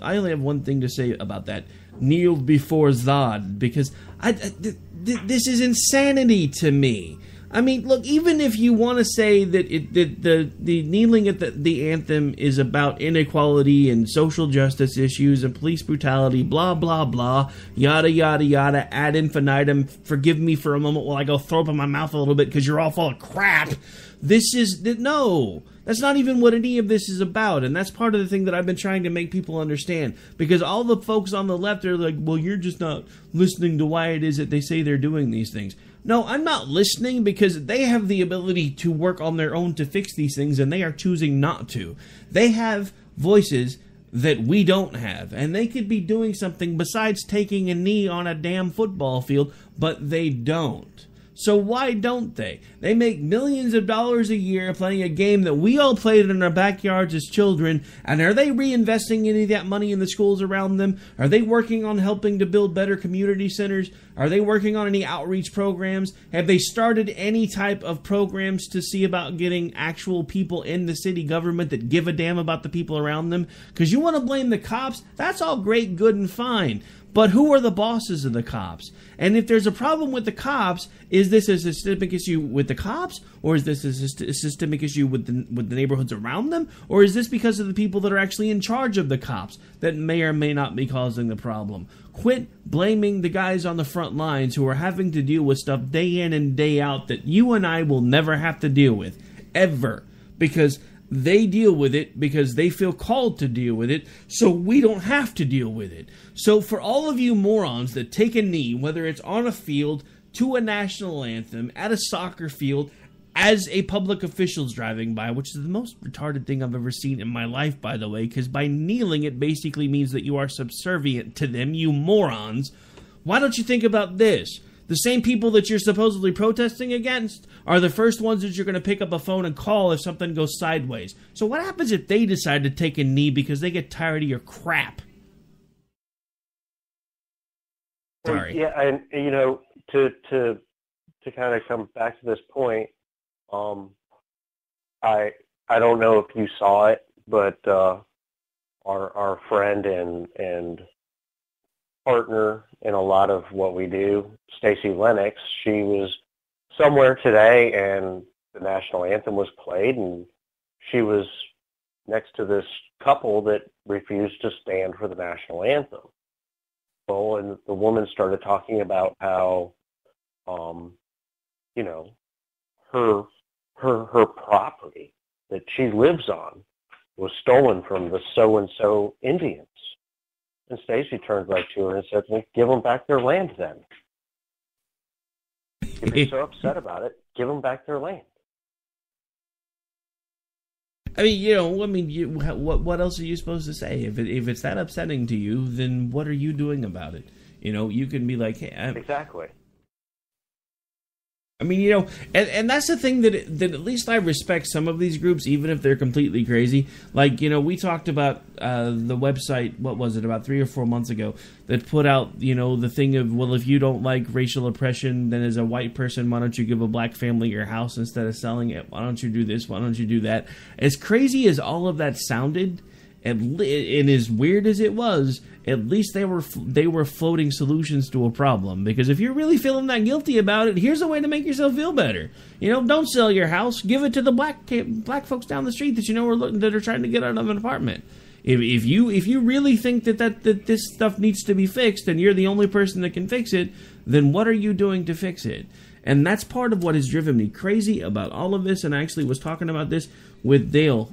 only have one thing to say about that. Kneel before Zod, because this is insanity to me. I mean, look, even if you want to say that the kneeling at the anthem is about inequality and social justice issues and police brutality, blah, blah, blah, yada, yada, yada, ad infinitum, forgive me for a moment while I go throw up in my mouth a little bit because you're all full of crap. No, that's not even what any of this is about, and that's part of the thing that I've been trying to make people understand, because all the folks on the left are like, well, you're just not listening to why it is that they say they're doing these things. No, I'm not listening because they have the ability to work on their own to fix these things, and they are choosing not to. They have voices that we don't have, and they could be doing something besides taking a knee on a damn football field, but they don't. So why don't they? They make millions of dollars a year playing a game that we all played in our backyards as children, and are they reinvesting any of that money in the schools around them? Are they working on helping to build better community centers? Are they working on any outreach programs? Have they started any type of programs to see about getting actual people in the city government that give a damn about the people around them? Because you want to blame the cops? That's all great, good, and fine. But who are the bosses of the cops? And if there's a problem with the cops, is this a systemic issue with the cops? Or is this a systemic issue with the neighborhoods around them? Or is this because of the people that are actually in charge of the cops that may or may not be causing the problem? Quit blaming the guys on the front lines who are having to deal with stuff day in and day out that you and I will never have to deal with, ever. Because they deal with it because they feel called to deal with it, so we don't have to deal with it. So for all of you morons that take a knee, whether it's on a field, to a national anthem, at a soccer field, as a public official's driving by, which is the most retarded thing I've ever seen in my life, by the way, because by kneeling it basically means that you are subservient to them, you morons. Why don't you think about this? The same people that you're supposedly protesting against are the first ones that you're going to pick up a phone and call if something goes sideways. So what happens if they decide to take a knee because they get tired of your crap? Sorry. Yeah, and you know, to kind of come back to this point, I don't know if you saw it, but our friend and partner in a lot of what we do, Stacey Lennox, she was somewhere today and the national anthem was played and she was next to this couple that refused to stand for the national anthem. Well, and the woman started talking about how, you know, her property that she lives on was stolen from the so-and-so Indians. And Stacey turned right to her and said, well, give them back their land then. If you're so upset about it, give them back their land. I mean, what else are you supposed to say? If it's that upsetting to you, then what are you doing about it? You can be like, hey, exactly. I mean, and that's the thing that at least I respect some of these groups, even if they're completely crazy. Like, we talked about the website, what was it, about 3 or 4 months ago, that put out, the thing of, well, if you don't like racial oppression, then as a white person, why don't you give a black family your house instead of selling it? Why don't you do this? Why don't you do that? As crazy as all of that sounded, and as weird as it was, at least they were floating solutions to a problem. Because if you're really feeling that guilty about it, here's a way to make yourself feel better. Don't sell your house. Give it to the black folks down the street that are trying to get out of an apartment. If you really think that this stuff needs to be fixed, and you're the only person that can fix it, then what are you doing to fix it? And that's part of what has driven me crazy about all of this. And I actually was talking about this with Dale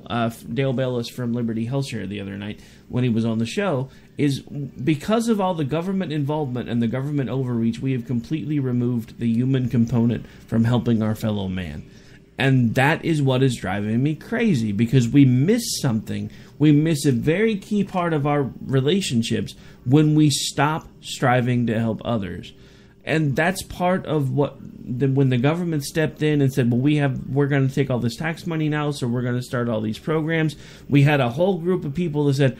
Bayless from Liberty HealthShare the other night when he was on the show, is because of all the government involvement and the government overreach, we have completely removed the human component from helping our fellow man. And that is what is driving me crazy, because we miss something. We miss a very key part of our relationships when we stop striving to help others. And that's part of when the government stepped in and said, well, we're going to take all this tax money now, so we're going to start all these programs. We had a whole group of people that said,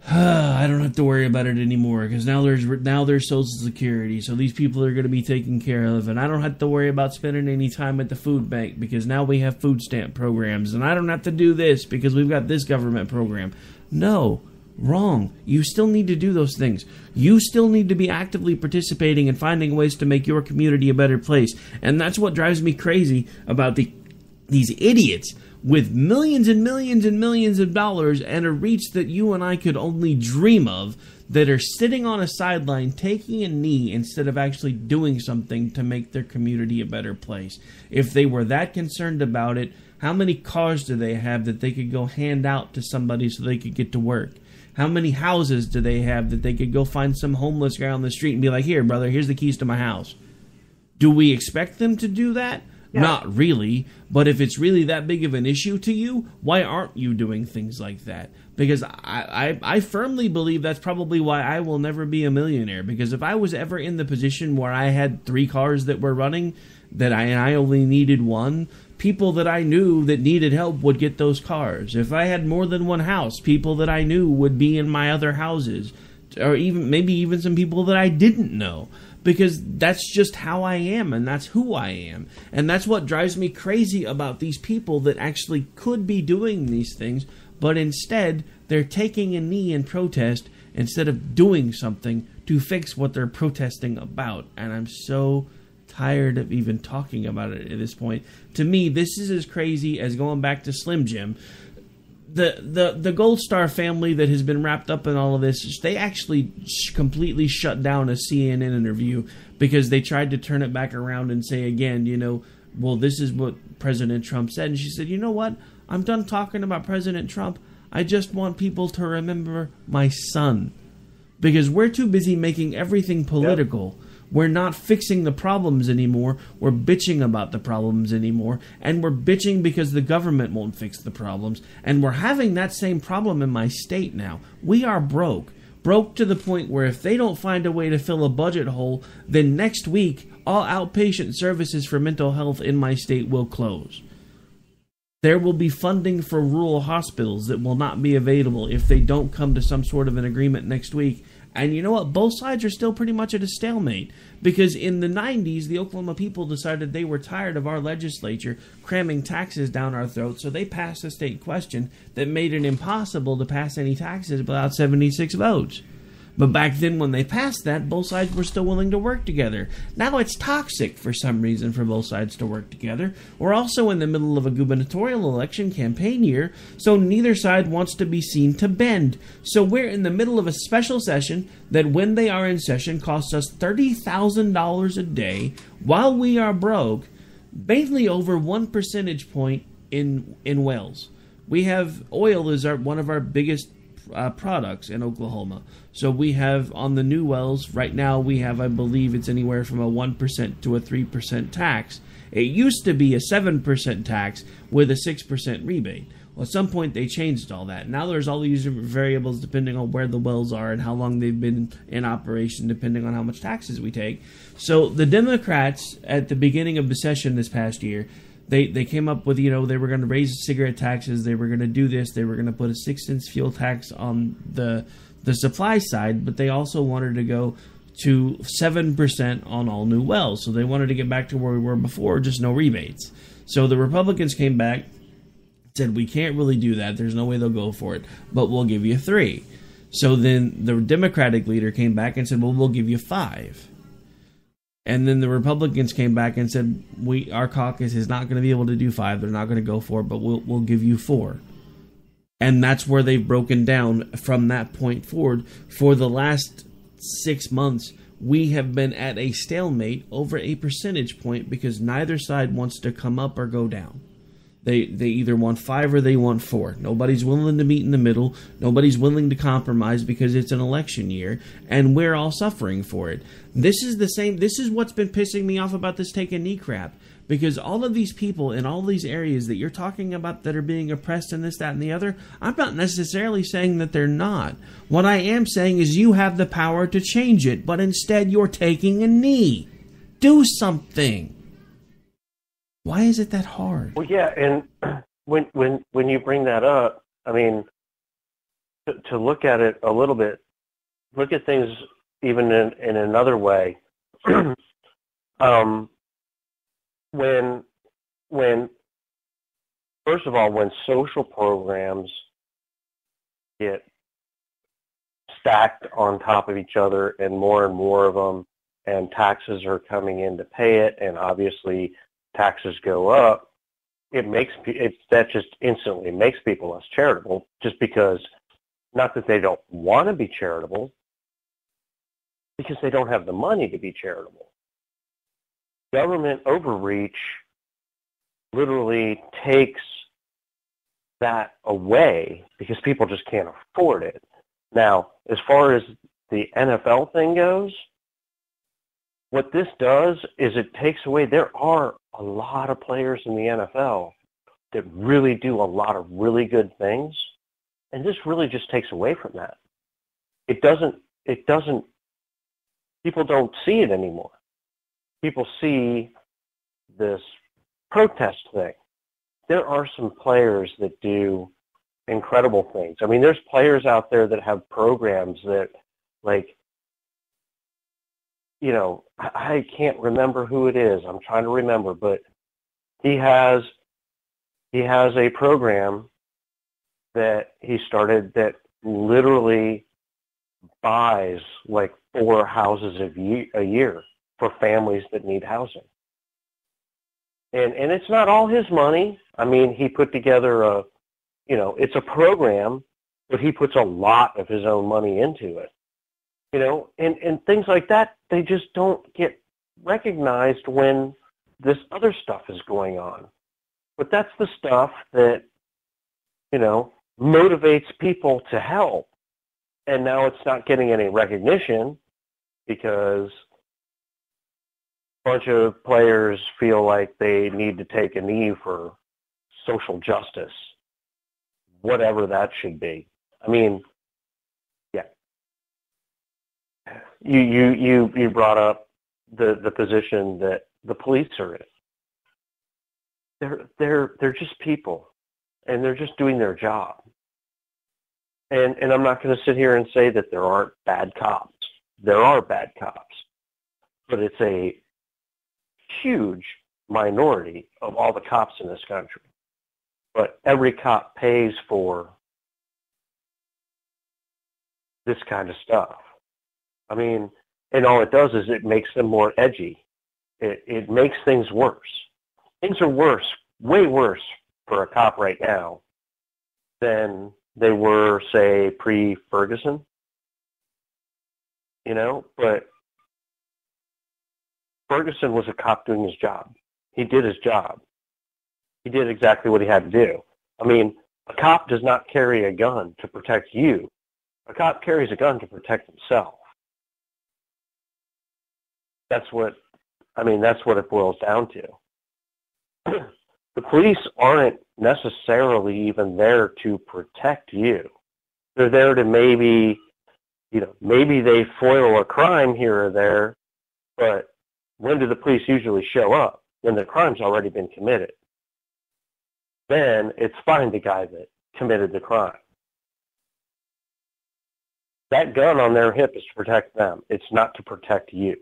I don't have to worry about it anymore, because now there's Social Security, so these people are going to be taken care of, and I don't have to worry about spending any time at the food bank, because now we have food stamp programs, and I don't have to do this because we've got this government program. No. Wrong. You still need to do those things. You still need to be actively participating and finding ways to make your community a better place. And that's what drives me crazy about these idiots with millions and millions and millions of dollars and a reach that you and I could only dream of, that are sitting on a sideline taking a knee instead of actually doing something to make their community a better place. If they were that concerned about it, how many cars do they have that they could go hand out to somebody so they could get to work? How many houses do they have that they could go find some homeless guy on the street and be like, here, brother, here's the keys to my house? Do we expect them to do that? Yeah. Not really. But if it's really that big of an issue to you, why aren't you doing things like that? Because I firmly believe that's probably why I will never be a millionaire. Because if I was ever in the position where I had 3 cars that were running, and I only needed one, people that I knew that needed help would get those cars. If I had more than one house, people that I knew would be in my other houses. Or maybe even some people that I didn't know. Because that's just how I am, and that's who I am. And that's what drives me crazy about these people that actually could be doing these things, but instead they're taking a knee in protest instead of doing something to fix what they're protesting about. And I'm so tired of even talking about it at this point. To me, this is as crazy as going back to Slim Jim. The Gold Star family that has been wrapped up in all of this, they actually completely shut down a CNN interview because they tried to turn it back around and say again, well, this is what President Trump said. And she said, you know what? I'm done talking about President Trump. I just want people to remember my son. Because we're too busy making everything political. Yep. We're not fixing the problems anymore. We're bitching about the problems anymore. And we're bitching because the government won't fix the problems. And we're having that same problem in my state now. We are broke. Broke to the point where if they don't find a way to fill a budget hole, then next week, all outpatient services for mental health in my state will close. There will be funding for rural hospitals that will not be available if they don't come to some sort of an agreement next week. And you know what? Both sides are still pretty much at a stalemate. Because in the 90s, the Oklahoma people decided they were tired of our legislature cramming taxes down our throats, so they passed a state question that made it impossible to pass any taxes without 76 votes. But back then when they passed that, both sides were still willing to work together. Now it's toxic for some reason for both sides to work together. We're also in the middle of a gubernatorial election campaign year, so neither side wants to be seen to bend. So we're in the middle of a special session that when they are in session costs us $30,000 a day while we are broke, mainly over 1 percentage point in wells. We have oil is one of our biggest products in Oklahoma. So we have on the new wells, right now we have, I believe it's anywhere from a 1% to a 3% tax. It used to be a 7% tax with a 6% rebate. Well, at some point, they changed all that. Now there's all these different variables depending on where the wells are and how long they've been in operation, depending on how much taxes we take. So the Democrats, at the beginning of the session this past year, they came up with, they were going to raise cigarette taxes, they were going to do this, they were going to put a 6-cent fuel tax on the supply side, but they also wanted to go to 7% on all new wells. So they wanted to get back to where we were before, just no rebates. So the Republicans came back, said, we can't really do that. There's no way they'll go for it, but we'll give you 3. So then the Democratic leader came back and said, well, we'll give you 5. And then the Republicans came back and said, our caucus is not going to be able to do 5. They're not going to go for it, but we'll give you 4. And that's where they've broken down from that point forward. For the last 6 months, we have been at a stalemate over a percentage point because neither side wants to come up or go down. They either want 5 or they want 4. Nobody's willing to meet in the middle. Nobody's willing to compromise because it's an election year, and we're all suffering for it. This is the same. This is what's been pissing me off about this take a knee crap, because all of these people in all these areas that you're talking about that are being oppressed and this, that, and the other, I'm not necessarily saying that they're not. What I am saying is you have the power to change it, but instead you're taking a knee. Do something. Why is it that hard? Well, yeah, and when you bring that up, I mean, to look at it a little bit, look at things even in another way. When first of all, when social programs get stacked on top of each other and more of them, and taxes are coming in to pay it, and obviously taxes go up, that just instantly makes people less charitable, just because, not that they don't want to be charitable, because they don't have the money to be charitable. Government overreach literally takes that away because people just can't afford it. Now, as far as the NFL thing goes, what this does is it takes away, there are a lot of players in the NFL that really do a lot of really good things, and this really just takes away from that. It doesn't, people don't see it anymore. People see this protest thing. There are some players that do incredible things. I mean, there's players out there that have programs that, like, I can't remember who it is. I'm trying to remember, but he has a program that he started that literally buys like 4 houses a year for families that need housing. And it's not all his money. I mean, he put together it's a program, but he puts a lot of his own money into it. And things like that, they just don't get recognized when this other stuff is going on. But that's the stuff that, motivates people to help. And now it's not getting any recognition because a bunch of players feel like they need to take a knee for social justice, whatever that should be. I mean, yeah. You brought up the position that the police are in. They're just people, and they're just doing their job. And I'm not going to sit here and say that there aren't bad cops. There are bad cops, but it's a huge minority of all the cops in this country. But every cop pays for this kind of stuff. I mean, and all it does is it makes them more edgy. It makes things worse. Things are worse, way worse for a cop right now than they were, say, pre-Ferguson. But Ferguson was a cop doing his job. He did his job. He did exactly what he had to do. I mean, a cop does not carry a gun to protect you. A cop carries a gun to protect himself. That's what it boils down to. the police aren't necessarily even there to protect you. They're there to maybe they foil a crime here or there, but when do the police usually show up? When the crime's already been committed. Then it's find the guy that committed the crime. That gun on their hip is to protect them. It's not to protect you.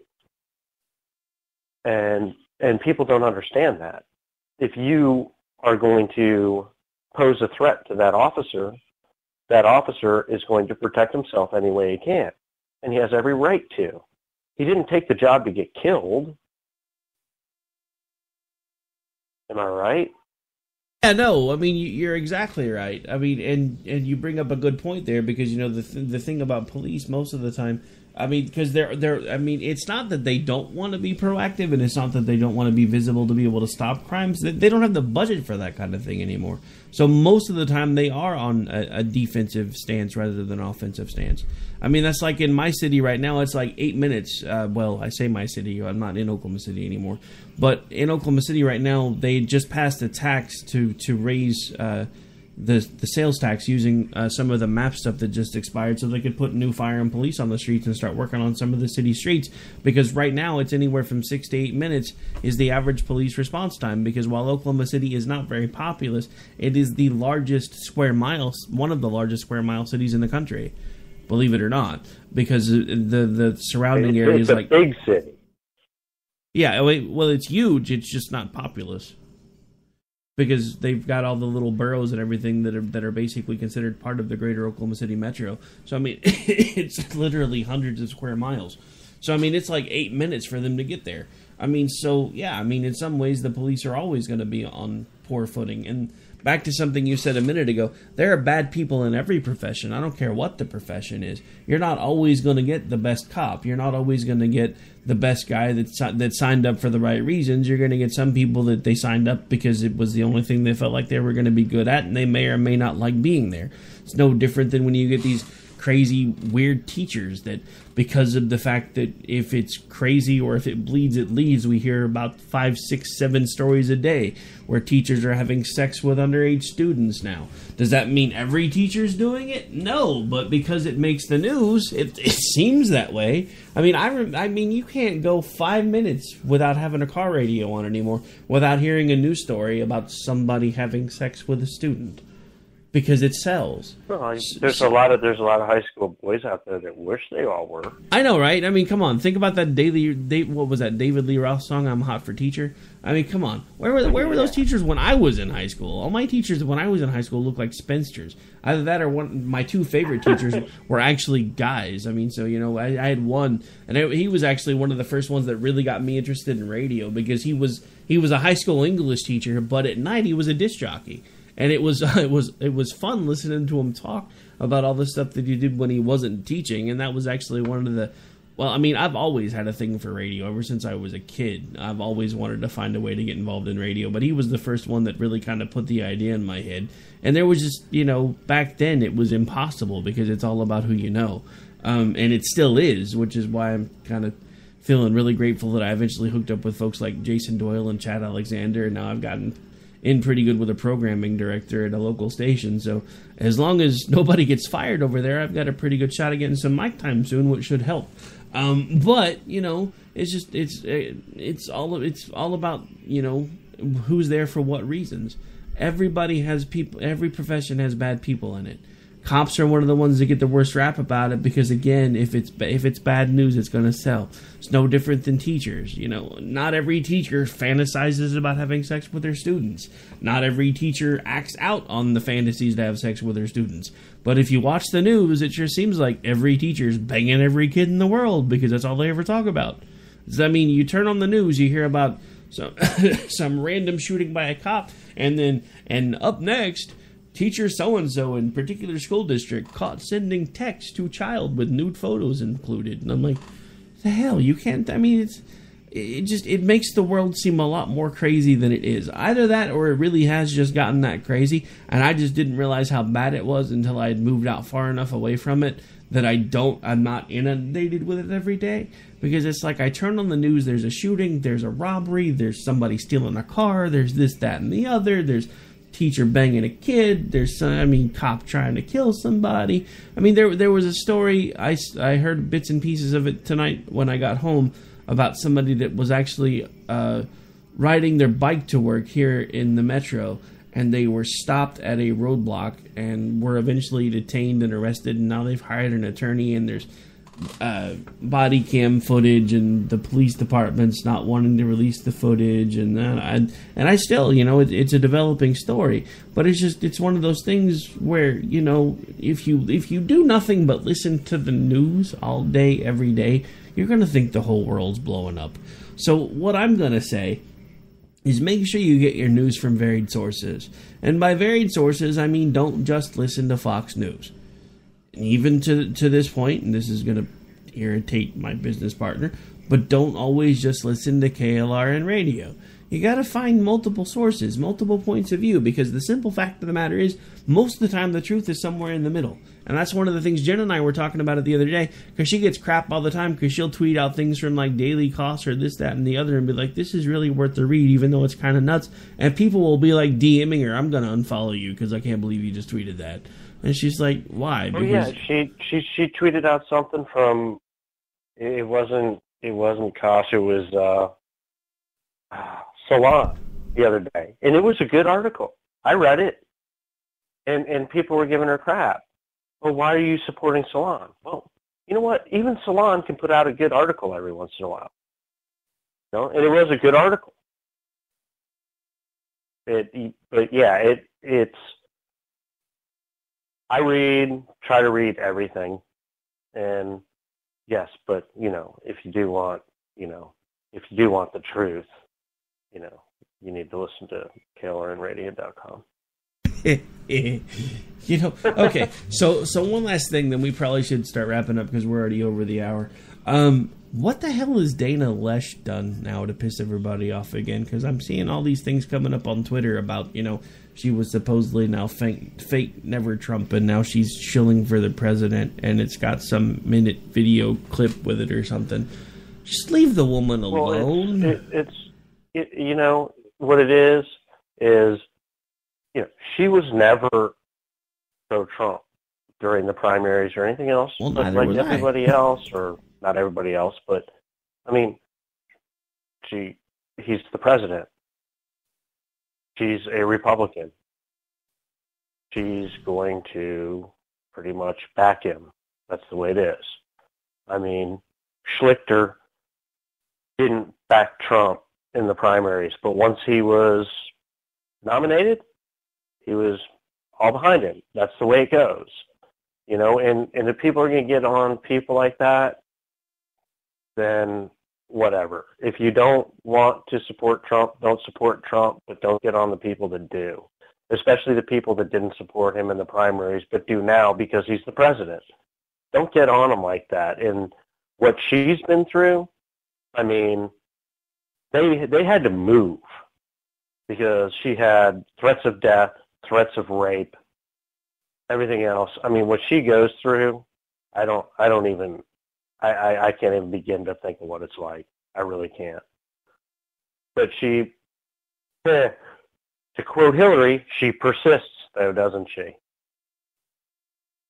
And people don't understand that. If you are going to pose a threat to that officer is going to protect himself any way he can. And he has every right to. He didn't take the job to get killed. Am I right? Yeah, no, I mean, you're exactly right. I mean, and you bring up a good point there, because, you know, the thing about police most of the time, I mean, because I mean, it's not that they don't want to be proactive, and it's not that they don't want to be visible to be able to stop crimes. They don't have the budget for that kind of thing anymore. So most of the time they are on a defensive stance rather than an offensive stance. I mean, that's like in my city right now, it's like 8 minutes. Well, I say my city, I'm not in Oklahoma City anymore. But in Oklahoma City right now, they just passed a tax to raise the sales tax using some of the MAP stuff that just expired, so they could put new fire and police on the streets and start working on some of the city streets. Because right now it's anywhere from 6 to 8 minutes is the average police response time. Because while Oklahoma City is not very populous, it is the largest square mile, one of the largest square mile cities in the country. Believe it or not, because the surrounding areas, it's a big city. Yeah, well, it's huge. It's just not populous. Because they've got all the little boroughs and everything that are basically considered part of the greater Oklahoma City metro. So, I mean, it's literally hundreds of square miles. So, I mean, it's like 8 minutes for them to get there. I mean, so, yeah, I mean, in some ways, the police are always going to be on poor footing. And back to something you said a minute ago, there are bad people in every profession. I don't care what the profession is. You're not always going to get the best cop. You're not always going to get the best guy that signed up for the right reasons. You're going to get some people that they signed up because it was the only thing they felt like they were going to be good at, and they may or may not like being there. It's no different than when you get these crazy, weird teachers that, because of the fact that if it's crazy or if it bleeds, it leads, we hear about 5, 6, 7 stories a day where teachers are having sex with underage students now. Does that mean every teacher's doing it? No, but because it makes the news, it seems that way. I mean, I mean, you can't go 5 minutes without having a car radio on anymore without hearing a news story about somebody having sex with a student. Because it sells. Well, there's a lot of high school boys out there that wish they all were. I know, right? I mean, come on. Think about that what was that David Lee Roth song, "I'm Hot for Teacher"? I mean, come on. Where were those teachers when I was in high school? All my teachers when I was in high school looked like spinsters. Either that or my two favorite teachers were actually guys. I mean, so, you know, I had one, and he was actually one of the first ones that really got me interested in radio, because he was a high school English teacher, but at night he was a disc jockey. And it was fun listening to him talk about all the stuff that he did when he wasn't teaching. And that was actually one of the... Well, I mean, I've always had a thing for radio ever since I was a kid. I've always wanted to find a way to get involved in radio. But he was the first one that really kind of put the idea in my head. And there was just, you know, back then it was impossible because it's all about who you know. And it still is, which is why I'm kind of feeling really grateful that I eventually hooked up with folks like Jason Doyle and Chad Alexander. And now I've gotten in pretty good with a programming director at a local station. So as long as nobody gets fired over there, I've got a pretty good shot at getting some mic time soon, which should help. But, you know, it's all about, you know, who's there for what reasons. Everybody has people, every profession has bad people in it. Cops are one of the ones that get the worst rap about it because, again, if it's bad news, it's going to sell. It's no different than teachers. You know, not every teacher fantasizes about having sex with their students. Not every teacher acts out on the fantasies to have sex with their students. But if you watch the news, it sure seems like every teacher's banging every kid in the world because that's all they ever talk about. I mean, you turn on the news, you hear about some random shooting by a cop, and up next, teacher so-and-so in particular school district caught sending text to child with nude photos included. And I'm like, the hell, you can't... I mean, it makes the world seem a lot more crazy than it is. Either that or it really has just gotten that crazy, and I just didn't realize how bad it was until I had moved out far enough away from it that I'm not inundated with it every day, because it's like I turn on the news, there's a shooting, there's a robbery, there's somebody stealing a car, there's this, that, and the other, there's teacher banging a kid, there's cop trying to kill somebody. I mean, there was a story, I heard bits and pieces of it tonight when I got home, about somebody that was actually riding their bike to work here in the metro, and they were stopped at a roadblock and were eventually detained and arrested, and now they've hired an attorney, and there's body cam footage, and the police department's not wanting to release the footage, and I still, it's a developing story, but it's one of those things where, if you do nothing but listen to the news all day, every day, you're going to think the whole world's blowing up. So what I'm going to say is make sure you get your news from varied sources. And by varied sources, I mean don't just listen to Fox News. And even to this point, and this is going to irritate my business partner, but don't always just listen to KLRN radio. You got to find multiple sources, multiple points of view, because the simple fact of the matter is, most of the time the truth is somewhere in the middle. And that's one of the things Jen and I were talking about it the other day, because she gets crap all the time, because she'll tweet out things from like Daily Cost or this, that, and the other, and be like, this is really worth the read, even though it's kind of nuts. And people will be like DMing her, I'm going to unfollow you because I can't believe you just tweeted that. And she's like, why? Because she tweeted out something from, it wasn't Cost, it was Salon the other day, and it was a good article. I read it, and people were giving her crap. Well, why are you supporting Salon? Well, you know what? Even Salon can put out a good article every once in a while. And it was a good article. It's. I try to read everything, and yes, but if you do want the truth, you need to listen to KLRNradio.com. Okay. So one last thing, then we probably should start wrapping up because we're already over the hour. What the hell has Dana Lesh done now to piss everybody off again? Because I'm seeing all these things coming up on Twitter about, she was supposedly now fake Never Trump, and now she's shilling for the president, and it's got some minute video clip with it or something. Just leave the woman alone. Well, what it is, she was never pro-Trump during the primaries or anything else. Well, like everybody else, or not everybody else, but, I mean, he's the president. She's a Republican. She's going to pretty much back him. That's the way it is. I mean, Schlichter didn't back Trump in the primaries, but once he was nominated, he was all behind him. That's the way it goes. And if people are going to get on people like that, then whatever. If you don't want to support Trump, don't support Trump, but don't get on the people that do, especially the people that didn't support him in the primaries but do now because he's the president. Don't get on him like that. And what she's been through, I mean, they had to move because she had threats of death, threats of rape, everything else. I mean, what she goes through, I can't even begin to think of what it's like. I really can't. But to quote Hillary, she persists, though, doesn't she?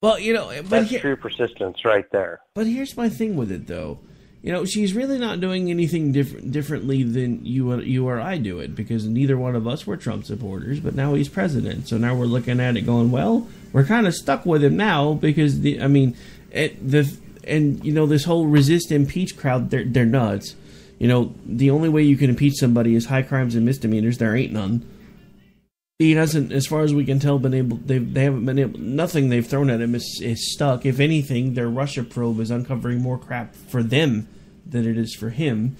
Well, that's true persistence right there. But here's my thing with it, though. She's really not doing anything differently than you or I do it, because neither one of us were Trump supporters, but now he's president. So now we're looking at it going, well, we're kind of stuck with him now because, this whole resist impeach crowd, they're nuts. The only way you can impeach somebody is high crimes and misdemeanors. There ain't none. He hasn't, as far as we can tell, they haven't been able, nothing they've thrown at him is stuck. If anything, their Russia probe is uncovering more crap for them than it is for him.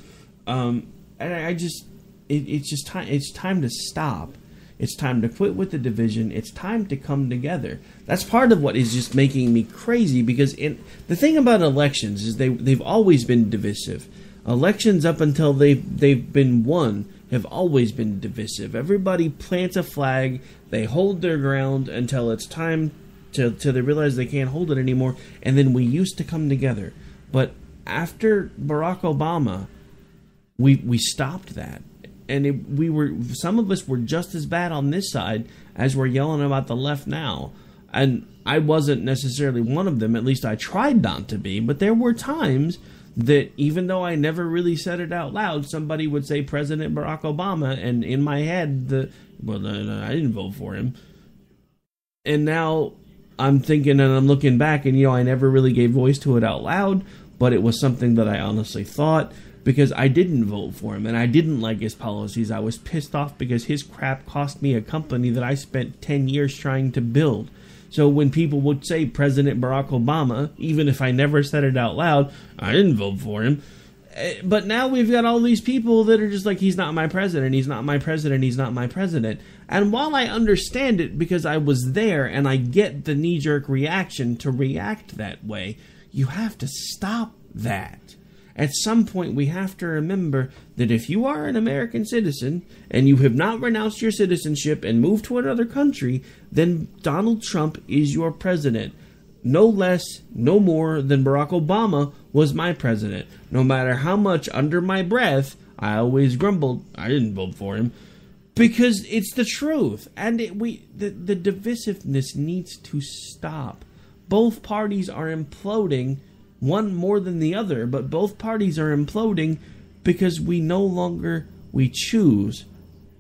And it's just time. It's time to stop. It's time to quit with the division. It's time to come together. That's part of what is just making me crazy, because the thing about elections is they've always been divisive. Elections up until they've been won have always been divisive. Everybody plants a flag, they hold their ground until it's time till they realize they can't hold it anymore. And then we used to come together. But after Barack Obama, we stopped that. And some of us were just as bad on this side as we're yelling about the left now. And I wasn't necessarily one of them, at least I tried not to be, but there were times that even though I never really said it out loud, somebody would say President Barack Obama, and in my head, I didn't vote for him. And now I'm thinking and I'm looking back, and I never really gave voice to it out loud, but it was something that I honestly thought, because I didn't vote for him, and I didn't like his policies. I was pissed off because his crap cost me a company that I spent 10 years trying to build. So when people would say President Barack Obama, even if I never said it out loud, I didn't vote for him. But now we've got all these people that are just like, he's not my president, he's not my president, he's not my president. And while I understand it because I was there and I get the knee-jerk reaction to react that way, you have to stop that. At some point, we have to remember that if you are an American citizen and you have not renounced your citizenship and moved to another country, then Donald Trump is your president. No less, no more than Barack Obama was my president. No matter how much under my breath I always grumbled, I didn't vote for him, because it's the truth. And the divisiveness needs to stop. Both parties are imploding, one more than the other, but both parties are imploding because we choose,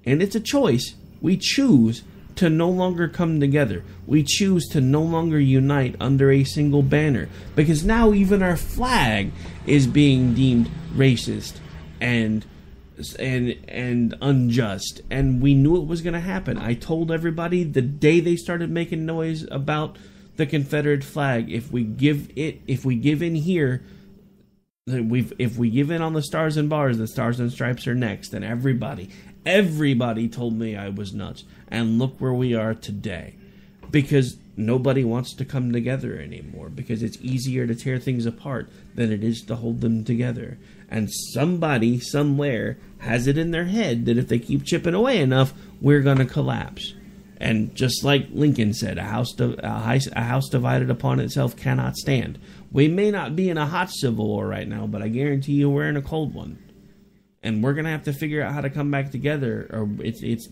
and it's a choice, we choose to no longer come together. We choose to no longer unite under a single banner, because now even our flag is being deemed racist and unjust, and we knew it was going to happen. I told everybody the day they started making noise about the Confederate flag, if we give in here, if we give in on the stars and bars, the stars and stripes are next. And everybody told me I was nuts. And look where we are today, because nobody wants to come together anymore, because it's easier to tear things apart than it is to hold them together. And somebody somewhere has it in their head that if they keep chipping away enough, we're going to collapse. And just like Lincoln said, a house divided upon itself cannot stand. We may not be in a hot civil war right now, but I guarantee you we're in a cold one. And we're gonna have to figure out how to come back together, or it's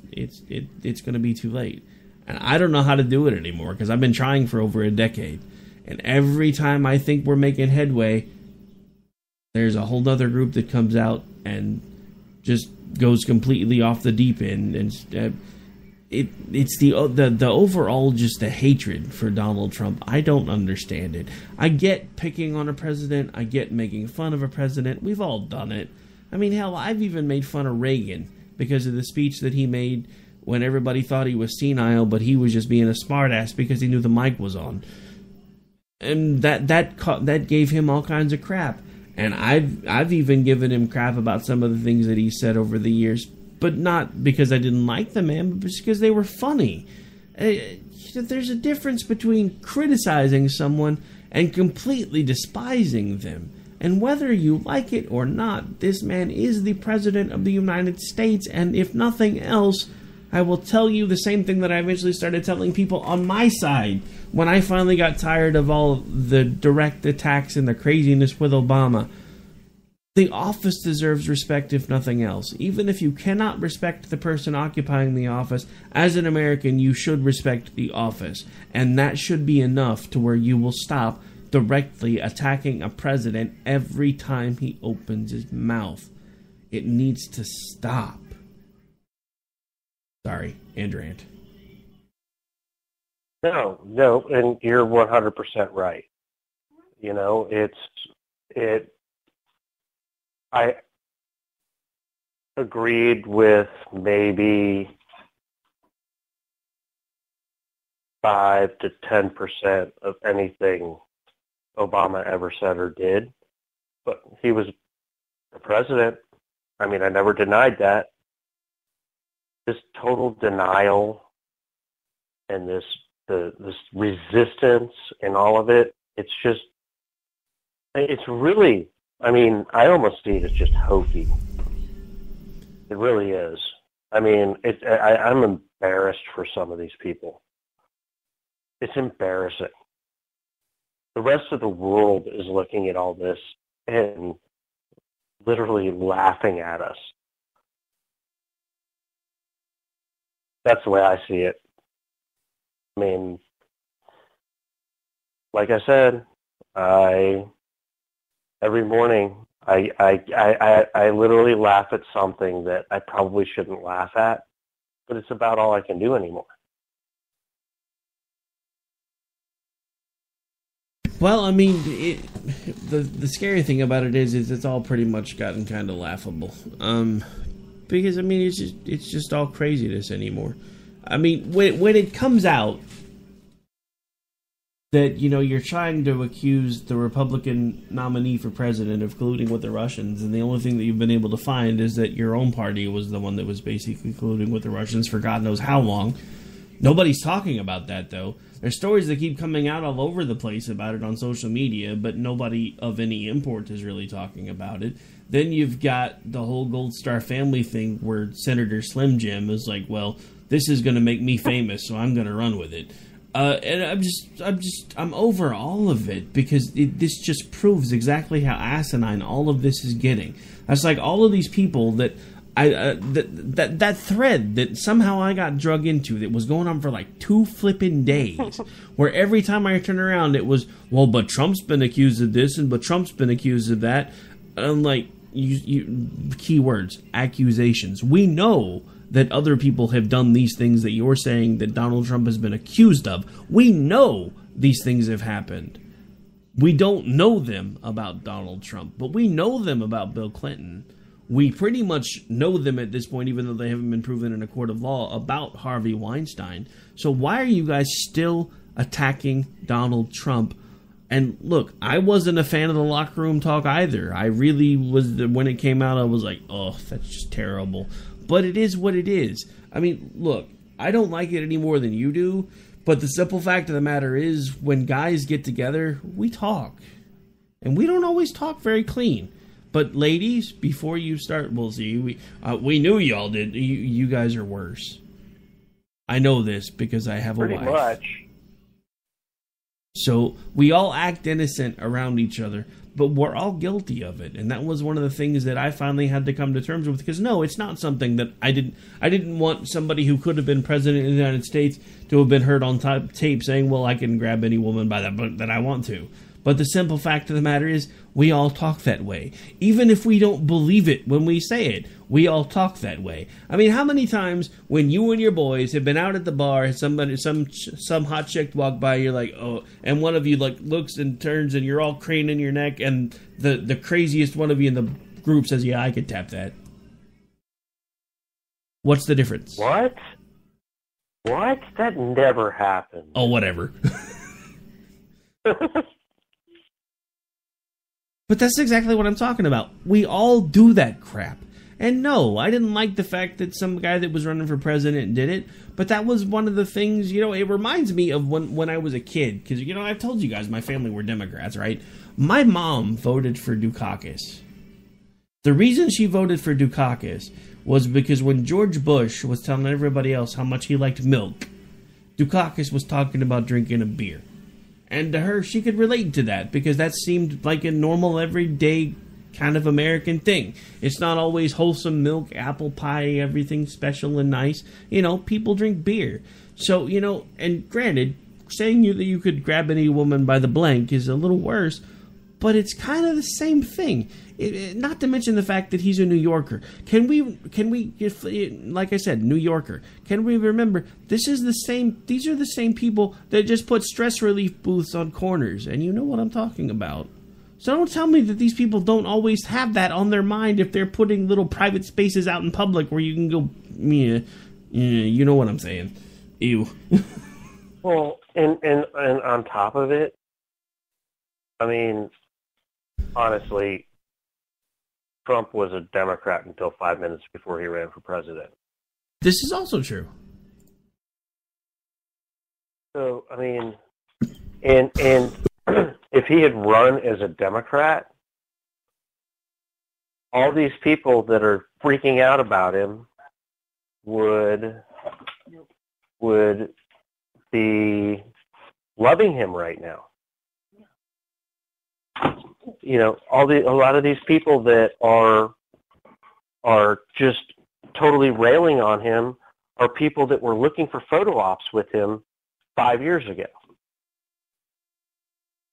gonna be too late. And I don't know how to do it anymore, because I've been trying for over a decade. And every time I think we're making headway, there's a whole other group that comes out and just goes completely off the deep end. And it's the overall just the hatred for Donald Trump. I don't understand it. I get picking on a president. I get making fun of a president. We've all done it. I mean, hell, I've even made fun of Reagan because of the speech that he made when everybody thought he was senile, but he was just being a smartass because he knew the mic was on. And that gave him all kinds of crap. And I've even given him crap about some of the things that he said over the years, but not because I didn't like the man, but just because they were funny. There's a difference between criticizing someone and completely despising them. And whether you like it or not, this man is the President of the United States, and if nothing else, I will tell you the same thing that I eventually started telling people on my side when I finally got tired of all the direct attacks and the craziness with Obama. The office deserves respect, if nothing else. Even if you cannot respect the person occupying the office, as an American, you should respect the office. And that should be enough to where you will stop directly attacking a president every time he opens his mouth. It needs to stop. Sorry, Andrew. No, and you're 100% right. I agreed with maybe 5 to 10% of anything Obama ever said or did, but he was the president. I mean, I never denied that. This total denial and this resistance and all of it, it's really, I mean, I almost see it as just hokey. It really is. I mean, I'm embarrassed for some of these people. It's embarrassing. The rest of the world is looking at all this and literally laughing at us. That's the way I see it. I mean, like I said, every morning I literally laugh at something that I probably shouldn't laugh at, but it's about all I can do anymore. Well, I mean, the scary thing about it is it's all pretty much gotten kind of laughable. Because I mean, it's just all craziness anymore. I mean, when it comes out that, you know, you're trying to accuse the Republican nominee for president of colluding with the Russians, and the only thing that you've been able to find is that your own party was the one that was basically colluding with the Russians for God knows how long. Nobody's talking about that, though. There's stories that keep coming out all over the place about it on social media, but nobody of any import is really talking about it. Then you've got the whole Gold Star family thing where Senator Slim Jim is like, well, this is going to make me famous, so I'm going to run with it. And I'm over all of it because this just proves exactly how asinine all of this is getting. That's like all of these people that that thread that somehow I got drug into that was going on for like 2 flipping days, where every time I turn around it was, well, but Trump's been accused of this and but Trump's been accused of that. And I'm like, you keywords, accusations. We know that other people have done these things that you're saying that Donald Trump has been accused of. We know these things have happened. We don't know them about Donald Trump, but we know them about Bill Clinton. We pretty much know them at this point, even though they haven't been proven in a court of law, about Harvey Weinstein. So why are you guys still attacking Donald Trump? And look, I wasn't a fan of the locker room talk either. I really was. When it came out, I was like, oh, that's just terrible. But it is what it is. I mean, look, I don't like it any more than you do, but the simple fact of the matter is when guys get together, we talk. And we don't always talk very clean. But ladies, before you start, we'll see, we knew y'all did. You guys are worse. I know this because I have a wife. Pretty much. So we all act innocent around each other, but we're all guilty of it. And that was one of the things that I finally had to come to terms with, because no, it's not something that I didn't want somebody who could have been president of the United States to have been heard on tape saying, well, I can grab any woman by that I want to. But the simple fact of the matter is, we all talk that way. Even if we don't believe it when we say it, we all talk that way. I mean, how many times when you and your boys have been out at the bar, some hot chick walk by, you're like, oh, and one of you like looks and turns and you're all craning your neck, and the craziest one of you in the group says, yeah, I could tap that. What's the difference? What? That never happened. Oh, whatever. But that's exactly what I'm talking about. We all do that crap. And no, I didn't like the fact that some guy that was running for president did it, but that was one of the things, you know, it reminds me of when I was a kid, because, you know, I've told you guys my family were Democrats, right? My mom voted for Dukakis. The reason she voted for Dukakis was because when George Bush was telling everybody else how much he liked milk, Dukakis was talking about drinking a beer. And to her, she could relate to that because that seemed like a normal, everyday kind of American thing. It's not always wholesome milk, apple pie, everything special and nice. You know, people drink beer. So, you know, and granted, saying that you could grab any woman by the blank is a little worse, but it's kind of the same thing. Not to mention the fact that he's a New Yorker. Can we, like I said, New Yorker, can we remember, these are the same people that just put stress relief booths on corners, and you know what I'm talking about. So don't tell me that these people don't always have that on their mind if they're putting little private spaces out in public where you can go, you know what I'm saying. Ew. Well, and on top of it, I mean, honestly, Trump was a Democrat until 5 minutes before he ran for president. This is also true. So, I mean, and if he had run as a Democrat, all these people that are freaking out about him would be loving him right now. You know, a lot of these people that are just totally railing on him are people that were looking for photo ops with him 5 years ago.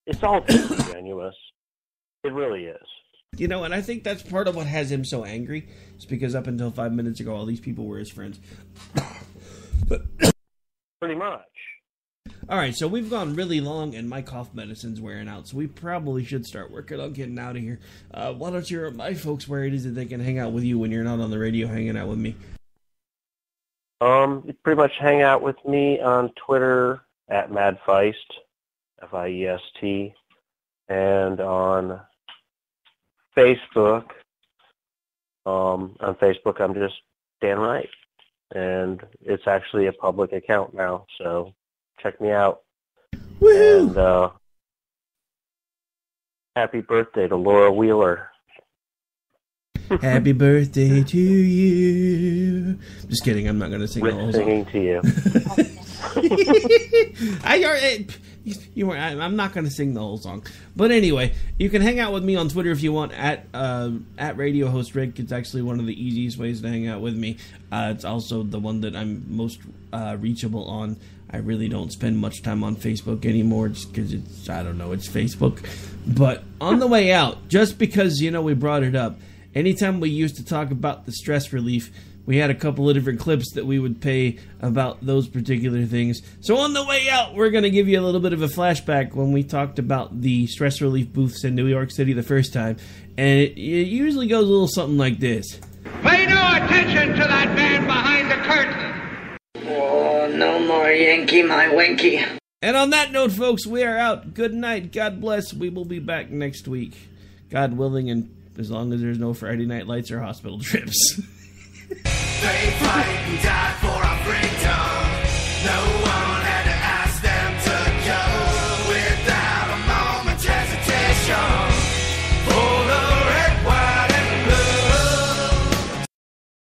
It's all disingenuous. It really is. You know, and I think that's part of what has him so angry. It's because up until 5 minutes ago, all these people were his friends. Pretty much. All right, so we've gone really long, and my cough medicine's wearing out, so we probably should start working on getting out of here. Why don't you remind folks where it is that they can hang out with you when you're not on the radio hanging out with me? You pretty much hang out with me on Twitter at MadFeist, F-I-E-S-T, and on Facebook. On Facebook, I'm just Dan Wright, and it's actually a public account now, so check me out. Woo-hoo! And happy birthday to Laura Wheeler. Happy birthday to you. Just kidding, I'm not going to sing the whole song. Singing to you. I'm not going to sing the whole song. But anyway, you can hang out with me on Twitter if you want, at Radio Host Rick. It's actually one of the easiest ways to hang out with me. It's also the one that I'm most reachable on. I really don't spend much time on Facebook anymore just because it's Facebook. But on the way out, just because, we brought it up, anytime we used to talk about the stress relief, we had a couple of different clips that we would play about those particular things. So on the way out, we're going to give you a little bit of a flashback when we talked about the stress relief booths in New York City the first time. And it usually goes a little something like this. Pay no attention to that man behind the curtain. Oh, no more Yankee, my Winky. And on that note, folks, we are out. Good night. God bless. We will be back next week. God willing, and as long as there's no Friday night lights or hospital trips. They fight and die.